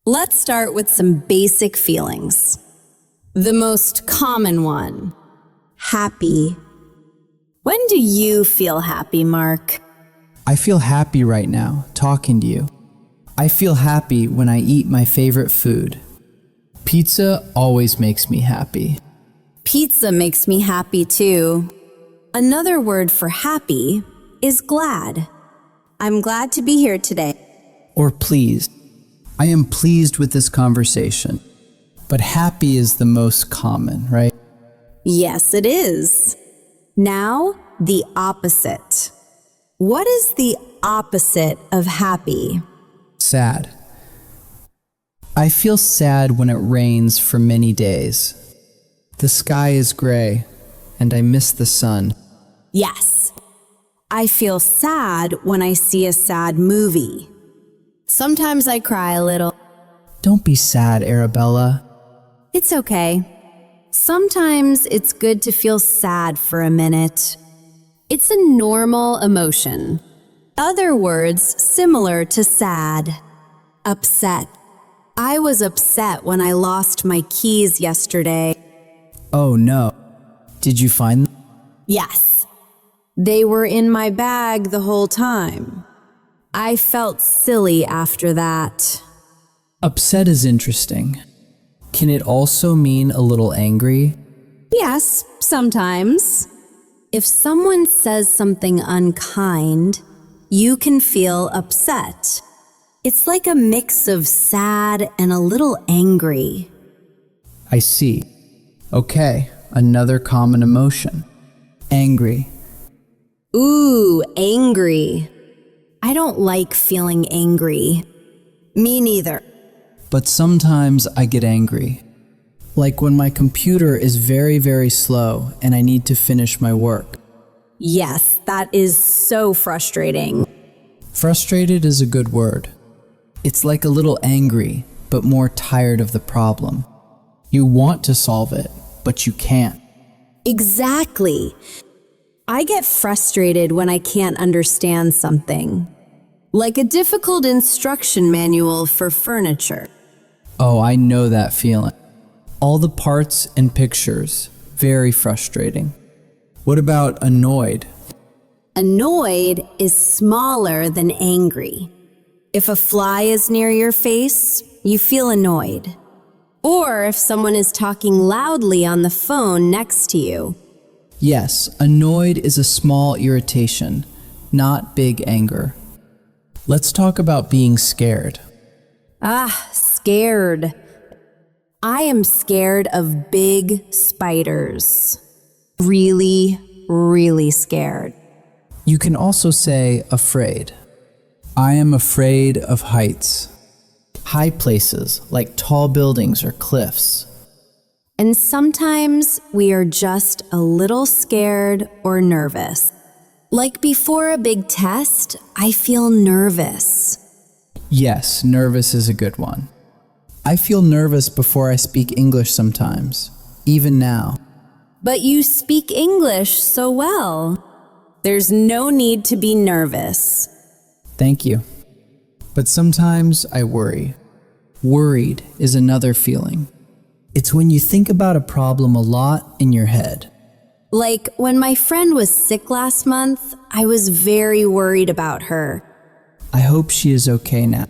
Let's start with some basic feelings. The most common one, happy. When do you feel happy, Mark? I feel happy right now, talking to you. I feel happy when I eat my favorite food. Pizza always makes me happy. Pizza makes me happy too. Another word for happy is glad. I'm glad to be here today. Or pleased. I am pleased with this conversation. But happy is the most common, right? Yes, it is. Now, the opposite. What is the opposite of happy? Sad. I feel sad when it rains for many days. The sky is gray, and I miss the sun. Yes. I feel sad when I see a sad movie. Sometimes I cry a little. Don't be sad, Arabella. It's okay. Sometimes it's good to feel sad for a minute. It's a normal emotion. Other words similar to sad. Upset. I was upset when I lost my keys yesterday. Oh no. Did you find them? Yes. They were in my bag the whole time. I felt silly after that. Upset is interesting. Can it also mean a little angry? Yes, sometimes. If someone says something unkind, you can feel upset. It's like a mix of sad and a little angry. I see. Okay, another common emotion. Angry. Ooh, angry. I don't like feeling angry. Me neither. But sometimes I get angry. Like when my computer is very, very slow and I need to finish my work. Yes, that is so frustrating. Frustrated is a good word. It's like a little angry, but more tired of the problem. You want to solve it, but you can't. Exactly. I get frustrated when I can't understand something. Like a difficult instruction manual for furniture. Oh, I know that feeling. All the parts and pictures, very frustrating. What about annoyed? Annoyed is smaller than angry. If a fly is near your face, you feel annoyed. Or if someone is talking loudly on the phone next to you. Yes, annoyed is a small irritation, not big anger. Let's talk about being scared. Scared. I am scared of big spiders. Really, really scared. You can also say afraid. I am afraid of heights. High places like tall buildings or cliffs. And sometimes we are just a little scared or nervous. Like before a big test, I feel nervous. Yes, nervous is a good one. I feel nervous before I speak English sometimes, even now. But you speak English so well. There's no need to be nervous. Thank you. But sometimes I worry. Worried is another feeling. It's when you think about a problem a lot in your head. Like when my friend was sick last month, I was very worried about her. I hope she is okay now.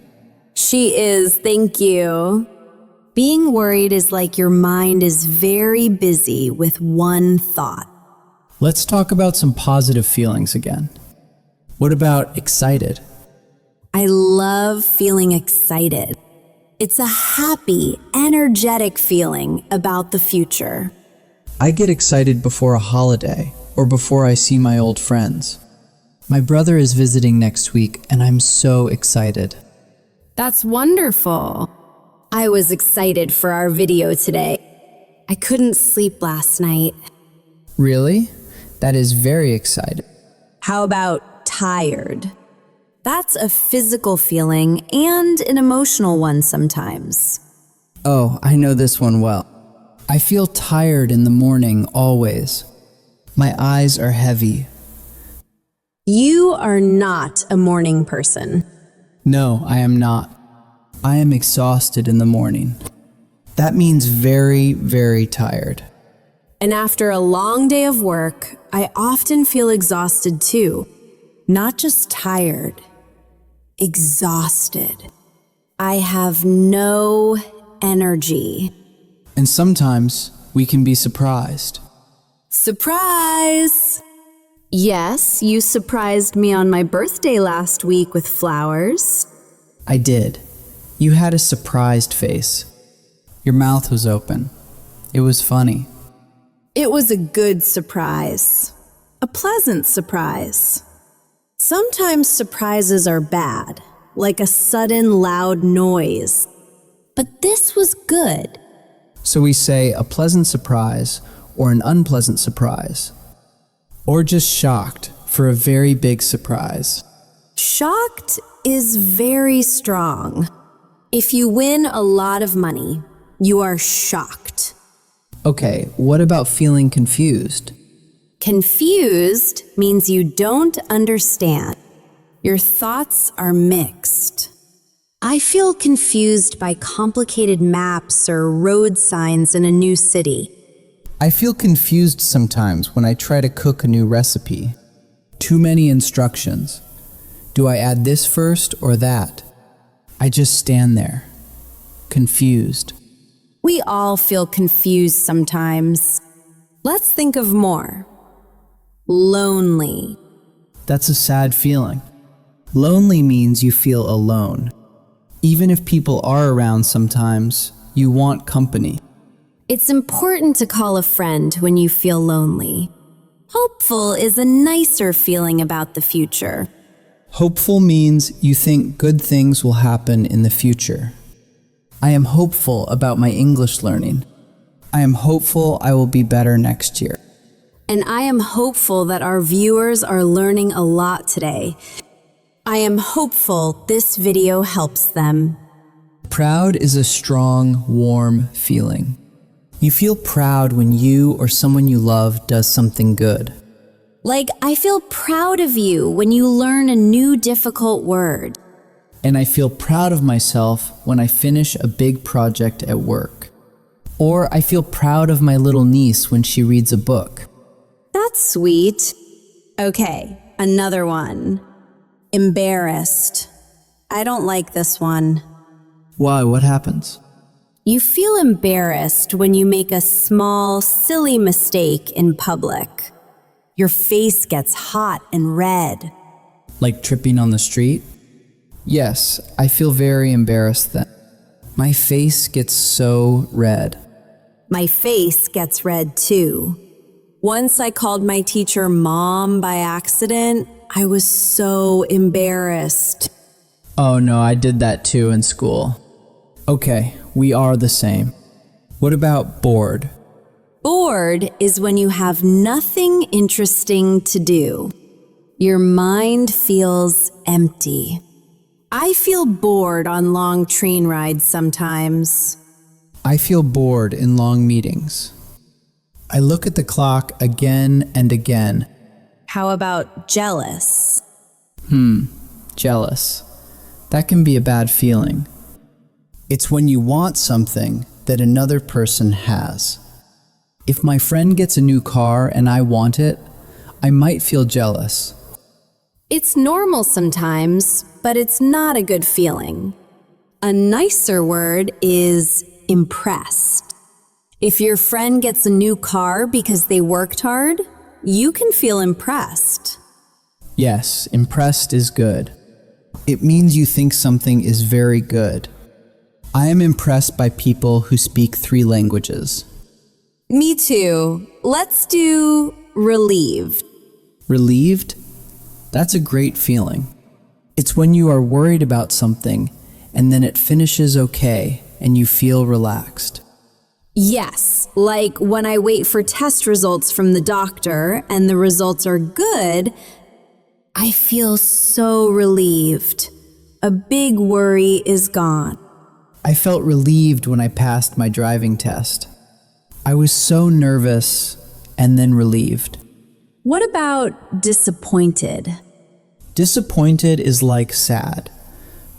She is, thank you. Being worried is like your mind is very busy with one thought. Let's talk about some positive feelings again. What about excited? I love feeling excited. It's a happy, energetic feeling about the future. I get excited before a holiday or before I see my old friends. My brother is visiting next week and I'm so excited. That's wonderful. I was excited for our video today. I couldn't sleep last night. Really? That is very exciting. How about tired? That's a physical feeling and an emotional one sometimes. Oh, I know this one well. I feel tired in the morning always. My eyes are heavy. You are not a morning person. No, I am not. I am exhausted in the morning. That means very, very tired. And after a long day of work, I often feel exhausted too. Not just tired, exhausted. I have no energy. And sometimes we can be surprised. Surprise! Yes, you surprised me on my birthday last week with flowers. I did. You had a surprised face. Your mouth was open. It was funny. It was a good surprise. A pleasant surprise. Sometimes surprises are bad, like a sudden loud noise. But this was good. So we say a pleasant surprise or an unpleasant surprise. Or just shocked for a very big surprise. Shocked is very strong. If you win a lot of money, you are shocked. Okay, what about feeling confused? Confused means you don't understand. Your thoughts are mixed. I feel confused by complicated maps or road signs in a new city. I feel confused sometimes when I try to cook a new recipe. Too many instructions. Do I add this first or that? I just stand there, confused. We all feel confused sometimes. Let's think of more. Lonely. That's a sad feeling. Lonely means you feel alone. Even if people are around sometimes, you want company. It's important to call a friend when you feel lonely. Hopeful is a nicer feeling about the future. Hopeful means you think good things will happen in the future. I am hopeful about my English learning. I am hopeful I will be better next year. And I am hopeful that our viewers are learning a lot today. I am hopeful this video helps them. Proud is a strong, warm feeling. You feel proud when you or someone you love does something good. Like, I feel proud of you when you learn a new difficult word. And I feel proud of myself when I finish a big project at work. Or I feel proud of my little niece when she reads a book. That's sweet. Okay, another one. Embarrassed. I don't like this one. Why? What happens? You feel embarrassed when you make a small, silly mistake in public. Your face gets hot and red. Like tripping on the street? Yes, I feel very embarrassed then. My face gets so red. My face gets red too. Once I called my teacher Mom by accident. I was so embarrassed. Oh no, I did that too in school. Okay, we are the same. What about bored? Bored is when you have nothing interesting to do. Your mind feels empty. I feel bored on long train rides sometimes. I feel bored in long meetings. I look at the clock again and again. How about jealous? Jealous. That can be a bad feeling. It's when you want something that another person has. If my friend gets a new car and I want it, I might feel jealous. It's normal sometimes, but it's not a good feeling. A nicer word is impressed. If your friend gets a new car because they worked hard, you can feel impressed. Yes, impressed is good. It means you think something is very good. I am impressed by people who speak 3 languages. Me too. Let's do relieved. Relieved? That's a great feeling. It's when you are worried about something and then it finishes okay and you feel relaxed. Yes, like when I wait for test results from the doctor and the results are good, I feel so relieved. A big worry is gone. I felt relieved when I passed my driving test. I was so nervous and then relieved. What about disappointed? Disappointed is like sad,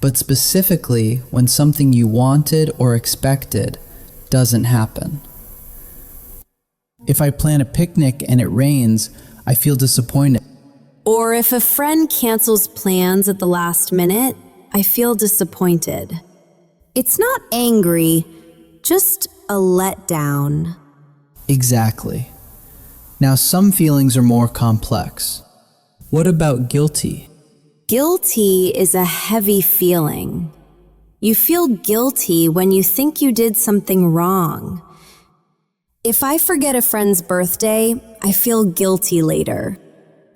but specifically when something you wanted or expected doesn't happen. If I plan a picnic and it rains, I feel disappointed. Or if a friend cancels plans at the last minute, I feel disappointed. It's not angry, just a letdown. Exactly. Now, some feelings are more complex. What about guilty? Guilty is a heavy feeling. You feel guilty when you think you did something wrong. If I forget a friend's birthday, I feel guilty later.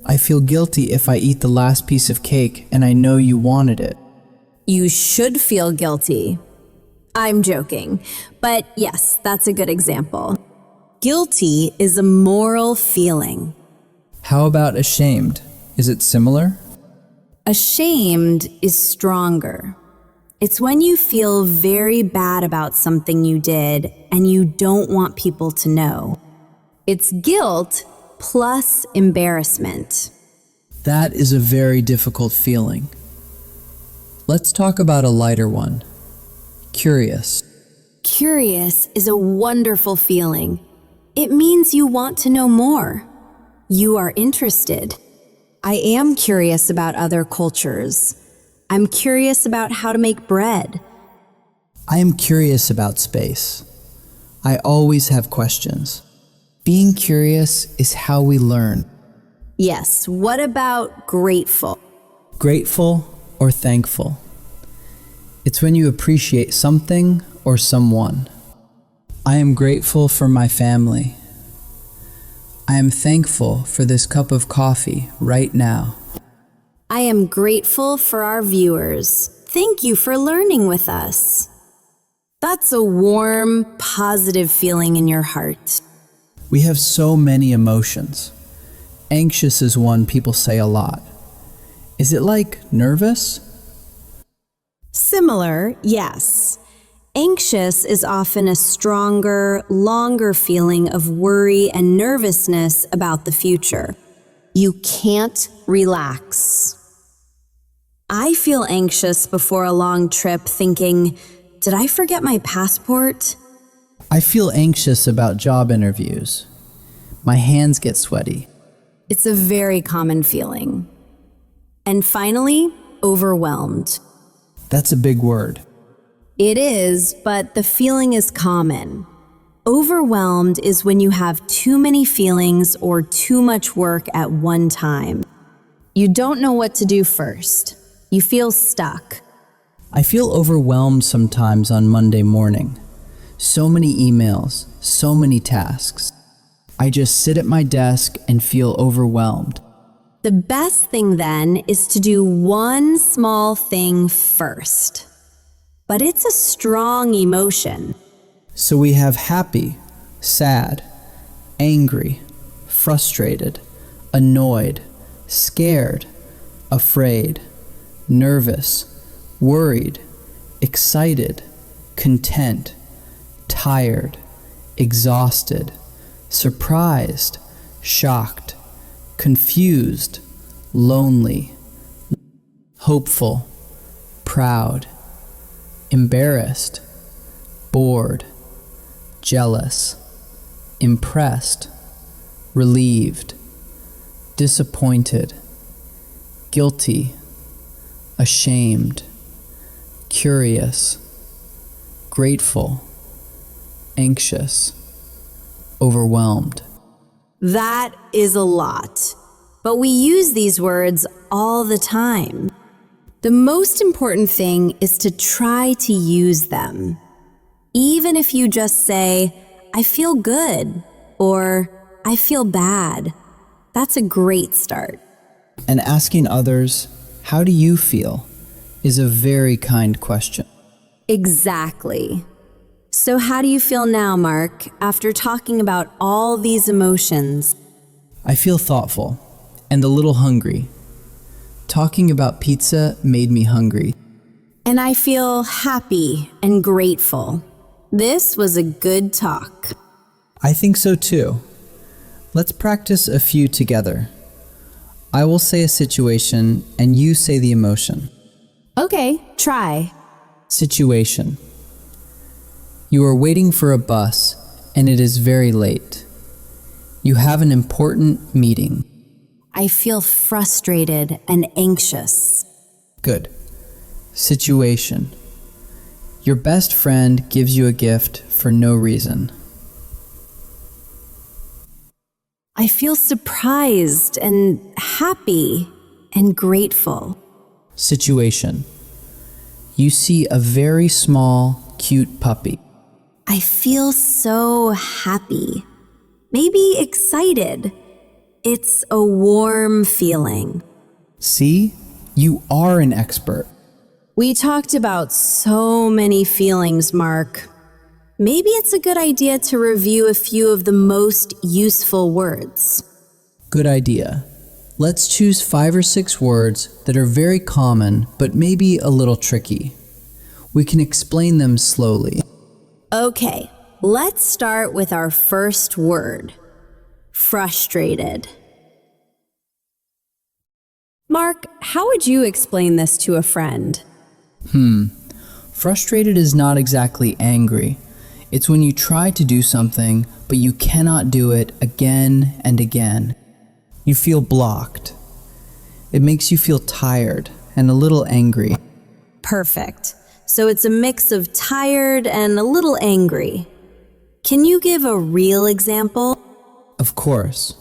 I feel guilty if I eat the last piece of cake and I know you wanted it. You should feel guilty. I'm joking, but yes, that's a good example. Guilty is a moral feeling. How about ashamed? Is it similar? Ashamed is stronger. It's when you feel very bad about something you did and you don't want people to know. It's guilt plus embarrassment. That is a very difficult feeling. Let's talk about a lighter one. Curious. Curious is a wonderful feeling. It means you want to know more. You are interested. I am curious about other cultures. I'm curious about how to make bread. I am curious about space. I always have questions. Being curious is how we learn. Yes, what about grateful? Grateful or thankful. It's when you appreciate something or someone. I am grateful for my family. I am thankful for this cup of coffee right now. I am grateful for our viewers. Thank you for learning with us. That's a warm, positive feeling in your heart. We have so many emotions. Anxious is one people say a lot. Is it like nervous? Similar, yes. Anxious is often a stronger, longer feeling of worry and nervousness about the future. You can't relax. I feel anxious before a long trip thinking, did I forget my passport? I feel anxious about job interviews. My hands get sweaty. It's a very common feeling. And finally, overwhelmed. That's a big word. It is, but the feeling is common. Overwhelmed is when you have too many feelings or too much work at one time. You don't know what to do first. You feel stuck. I feel overwhelmed sometimes on Monday morning. So many emails, so many tasks. I just sit at my desk and feel overwhelmed. The best thing then is to do one small thing first. But it's a strong emotion. So we have happy, sad, angry, frustrated, annoyed, scared, afraid, nervous, worried, excited, content, tired, exhausted, surprised, shocked, confused, lonely, hopeful, proud, embarrassed, bored, jealous, impressed, relieved, disappointed, guilty, ashamed, curious, grateful, anxious, overwhelmed. That is a lot, but we use these words all the time. The most important thing is to try to use them. Even if you just say, I feel good, or I feel bad, that's a great start. And asking others, how do you feel, is a very kind question. Exactly. So how do you feel now, Mark, after talking about all these emotions? I feel thoughtful and a little hungry. Talking about pizza made me hungry. And I feel happy and grateful. This was a good talk. I think so too. Let's practice a few together. I will say a situation and you say the emotion. Okay, try. Situation. You are waiting for a bus and it is very late. You have an important meeting. I feel frustrated and anxious. Good. Situation. Your best friend gives you a gift for no reason. I feel surprised and happy and grateful. Situation. You see a very small, cute puppy. I feel so happy, maybe excited. It's a warm feeling. See? You are an expert. We talked about so many feelings, Mark. Maybe it's a good idea to review a few of the most useful words. Good idea. Let's choose 5 or 6 words that are very common but maybe a little tricky. We can explain them slowly. Okay, let's start with our first word. Frustrated. Mark, how would you explain this to a friend? Frustrated is not exactly angry. It's when you try to do something, but you cannot do it again and again. You feel blocked. It makes you feel tired and a little angry. Perfect. So it's a mix of tired and a little angry. Can you give a real example? Of course.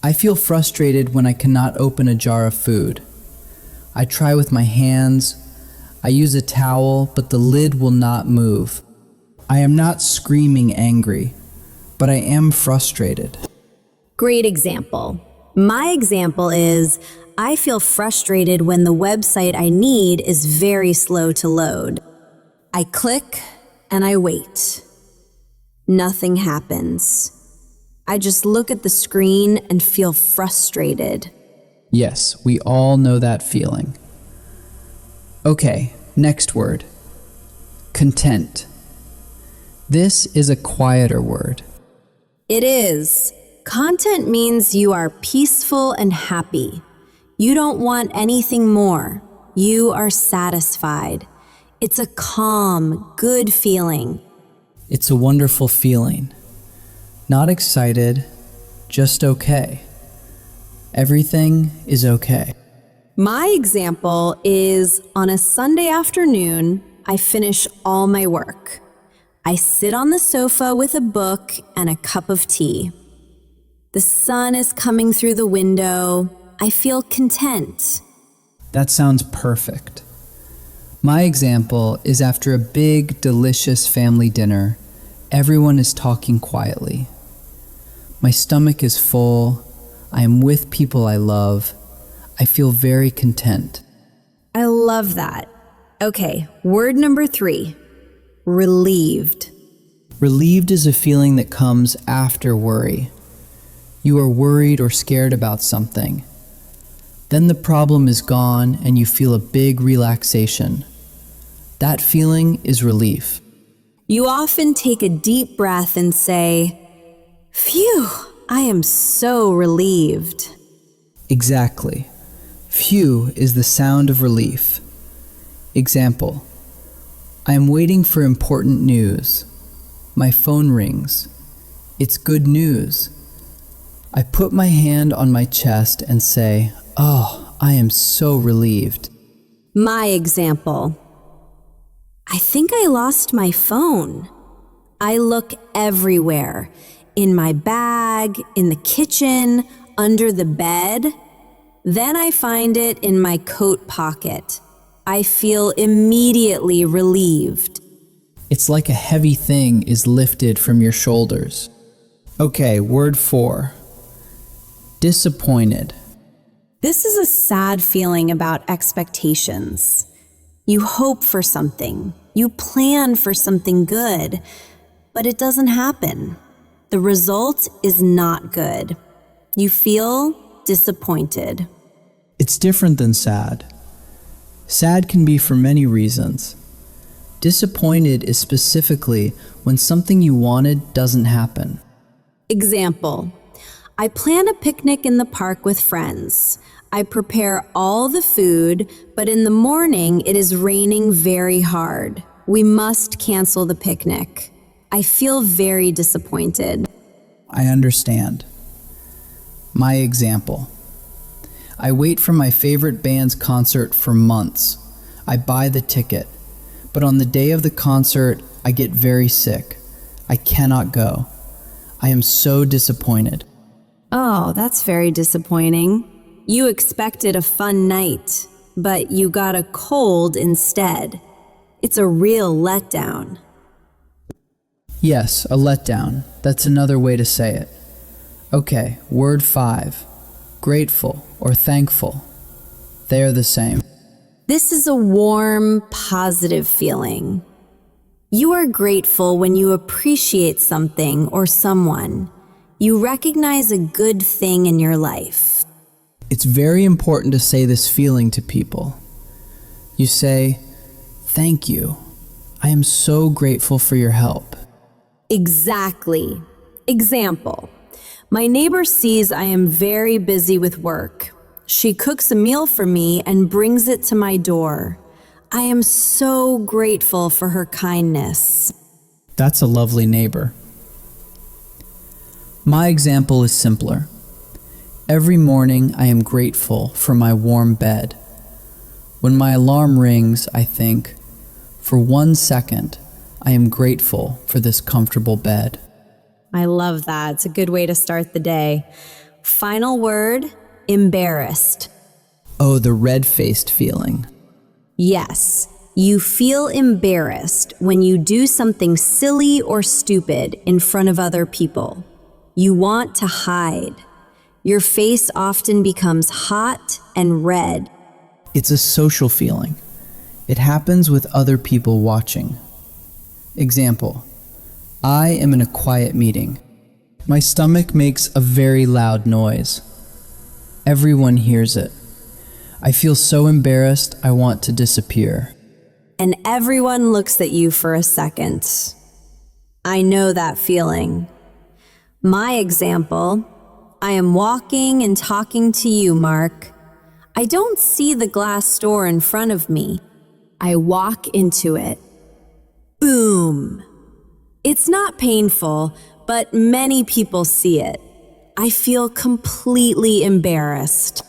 I feel frustrated when I cannot open a jar of food. I try with my hands. I use a towel, but the lid will not move. I am not screaming angry, but I am frustrated. Great example. My example is, I feel frustrated when the website I need is very slow to load. I click and I wait. Nothing happens. I just look at the screen and feel frustrated. Yes, we all know that feeling. Okay, next word. Content. This is a quieter word. It is. Content means you are peaceful and happy. You don't want anything more. You are satisfied. It's a calm, good feeling. It's a wonderful feeling. Not excited, just okay. Everything is okay. My example is on a Sunday afternoon, I finish all my work. I sit on the sofa with a book and a cup of tea. The sun is coming through the window. I feel content. That sounds perfect. My example is after a big, delicious family dinner, everyone is talking quietly. My stomach is full. I am with people I love. I feel very content. I love that. Okay, word number 3. Relieved. Relieved is a feeling that comes after worry. You are worried or scared about something. Then the problem is gone and you feel a big relaxation. That feeling is relief. You often take a deep breath and say, "Phew, I am so relieved." Exactly. Phew is the sound of relief. Example. I am waiting for important news. My phone rings. It's good news. I put my hand on my chest and say, "Oh, I am so relieved." My example. I think I lost my phone. I look everywhere. In my bag, in the kitchen, under the bed. Then I find it in my coat pocket. I feel immediately relieved. It's like a heavy thing is lifted from your shoulders. Okay, word 4. Disappointed. This is a sad feeling about expectations. You hope for something. You plan for something good, but it doesn't happen. The result is not good. You feel disappointed. It's different than sad. Sad can be for many reasons. Disappointed is specifically when something you wanted doesn't happen. Example: I plan a picnic in the park with friends. I prepare all the food, but in the morning it is raining very hard. We must cancel the picnic. I feel very disappointed. I understand. My example: I wait for my favorite band's concert for months. I buy the ticket, but on the day of the concert, I get very sick. I cannot go. I am so disappointed. Oh, that's very disappointing. You expected a fun night, but you got a cold instead. It's a real letdown. Yes, a letdown. That's another way to say it. Okay, word 5. Grateful or thankful. They are the same. This is a warm, positive feeling. You are grateful when you appreciate something or someone. You recognize a good thing in your life. It's very important to say this feeling to people. You say, "Thank you. I am so grateful for your help." Exactly. Example: my neighbor sees I am very busy with work. She cooks a meal for me and brings it to my door. I am so grateful for her kindness. That's a lovely neighbor. My example is simpler. Every morning I am grateful for my warm bed. When my alarm rings, I think, for 1 second, I am grateful for this comfortable bed. I love that. It's a good way to start the day. Final word: embarrassed. Oh, the red-faced feeling. Yes, you feel embarrassed when you do something silly or stupid in front of other people. You want to hide. Your face often becomes hot and red. It's a social feeling. It happens with other people watching. Example: I am in a quiet meeting. My stomach makes a very loud noise. Everyone hears it. I feel so embarrassed I want to disappear. And everyone looks at you for a second. I know that feeling. My example: I am walking and talking to you, Mark. I don't see the glass door in front of me. I walk into it. Boom! It's not painful, but many people see it. I feel completely embarrassed.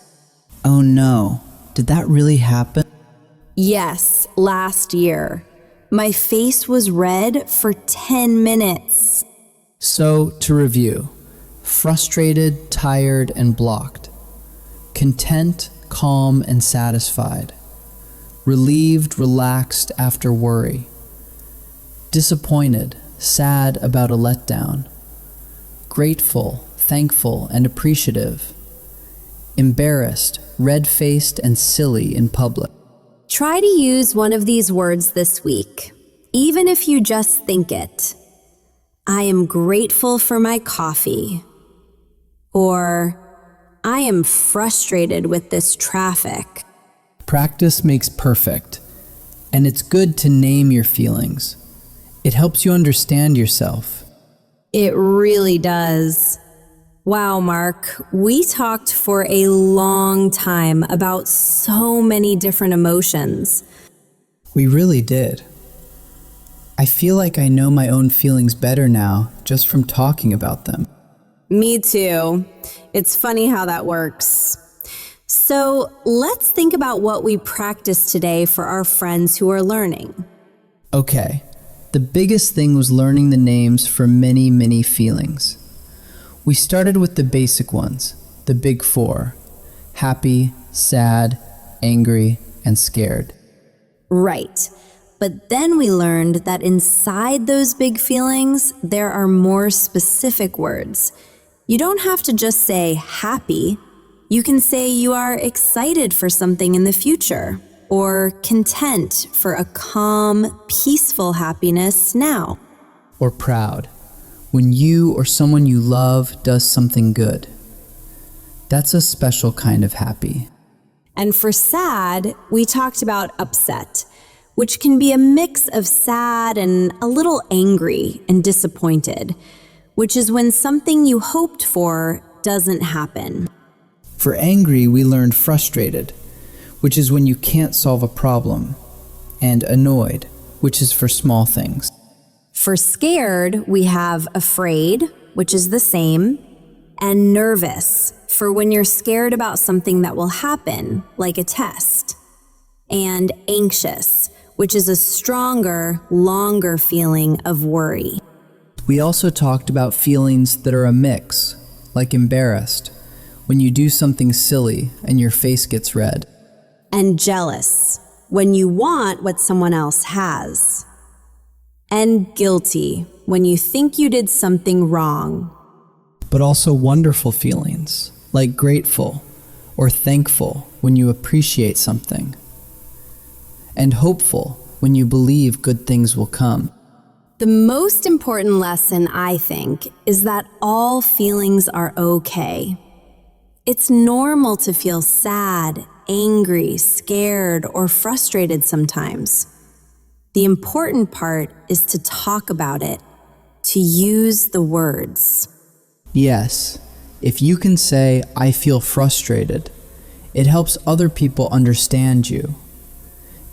Oh no, did that really happen? Yes, last year. My face was red for 10 minutes. So, to review: frustrated, tired, and blocked. Content, calm, and satisfied. Relieved, relaxed after worry. Disappointed, sad about a letdown. Grateful, thankful, and appreciative. Embarrassed, red-faced, and silly in public. Try to use one of these words this week, even if you just think it. I am grateful for my coffee. Or, I am frustrated with this traffic. Practice makes perfect, and it's good to name your feelings. It helps you understand yourself. It really does. Wow, Mark, we talked for a long time about so many different emotions. We really did. I feel like I know my own feelings better now just from talking about them. Me too. It's funny how that works. So let's think about what we practiced today for our friends who are learning. Okay, the biggest thing was learning the names for many, many feelings. We started with the basic ones, the big 4: happy, sad, angry, and scared. Right. But then we learned that inside those big feelings, there are more specific words. You don't have to just say happy. You can say you are excited for something in the future, or content for a calm, peaceful happiness now. Or proud, when you or someone you love does something good. That's a special kind of happy. And for sad, we talked about upset, which can be a mix of sad and a little angry and disappointed, which is when something you hoped for doesn't happen. For angry, we learned frustrated, which is when you can't solve a problem, and annoyed, which is for small things. For scared, we have afraid, which is the same, and nervous, for when you're scared about something that will happen, like a test, and anxious, which is a stronger, longer feeling of worry. We also talked about feelings that are a mix, like embarrassed, when you do something silly and your face gets red. And jealous, when you want what someone else has. And guilty, when you think you did something wrong. But also wonderful feelings, like grateful or thankful when you appreciate something. And hopeful when you believe good things will come. The most important lesson, I think, is that all feelings are okay. It's normal to feel sad, angry, scared, or frustrated sometimes. The important part is to talk about it, to use the words. Yes, if you can say, "I feel frustrated," it helps other people understand you.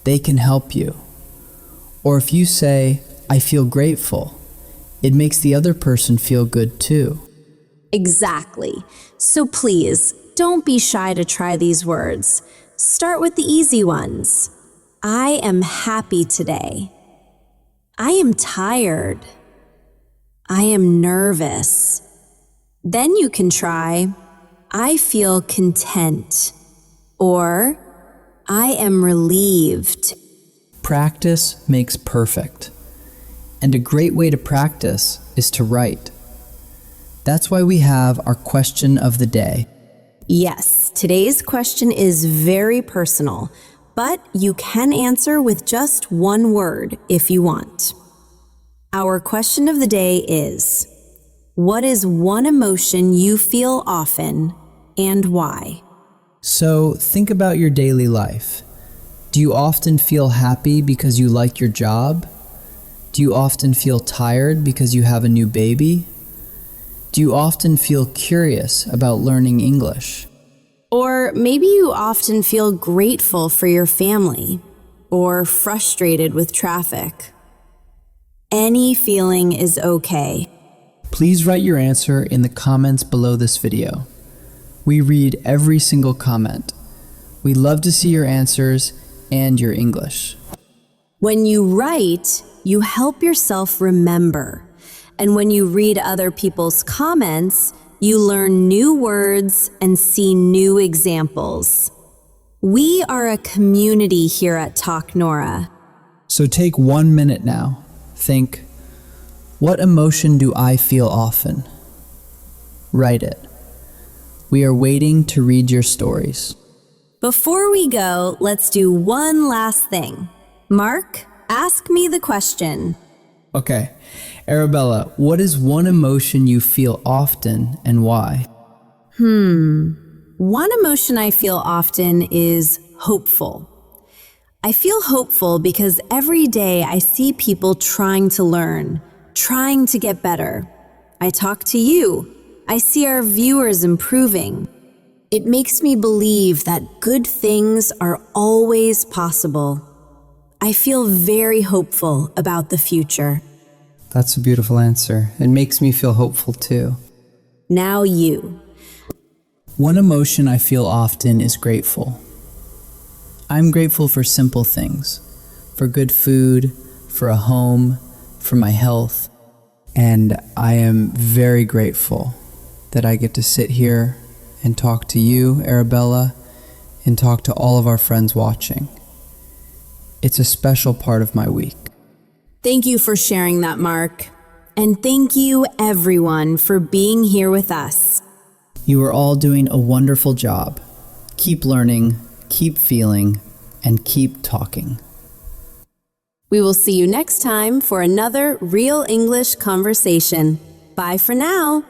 They can help you. Or if you say, "I feel grateful," it makes the other person feel good too. Exactly. So please, don't be shy to try these words. Start with the easy ones. I am happy today. I am tired. I am nervous. Then you can try, I feel content, or I am relieved. Practice makes perfect. And a great way to practice is to write. That's why we have our question of the day. Yes, today's question is very personal, but you can answer with just one word if you want. Our question of the day is, what is one emotion you feel often and why? So think about your daily life. Do you often feel happy because you like your job? Do you often feel tired because you have a new baby? Do you often feel curious about learning English? Or maybe you often feel grateful for your family or frustrated with traffic. Any feeling is okay. Please write your answer in the comments below this video. We read every single comment. We love to see your answers and your English. When you write, you help yourself remember. And when you read other people's comments, you learn new words and see new examples. We are a community here at Talk Nora. So take 1 minute now. Think, what emotion do I feel often? Write it. We are waiting to read your stories. Before we go, let's do one last thing. Mark, ask me the question. Okay, Arabella, what is one emotion you feel often and why? One emotion I feel often is hopeful. I feel hopeful because every day I see people trying to learn, trying to get better. I talk to you. I see our viewers improving. It makes me believe that good things are always possible. I feel very hopeful about the future. That's a beautiful answer. It makes me feel hopeful too. Now you. One emotion I feel often is grateful. I'm grateful for simple things, for good food, for a home, for my health, and I am very grateful that I get to sit here and talk to you, Arabella, and talk to all of our friends watching. It's a special part of my week. Thank you for sharing that, Mark. And thank you, everyone, for being here with us. You are all doing a wonderful job. Keep learning, keep feeling, and keep talking. We will see you next time for another Real English conversation. Bye for now.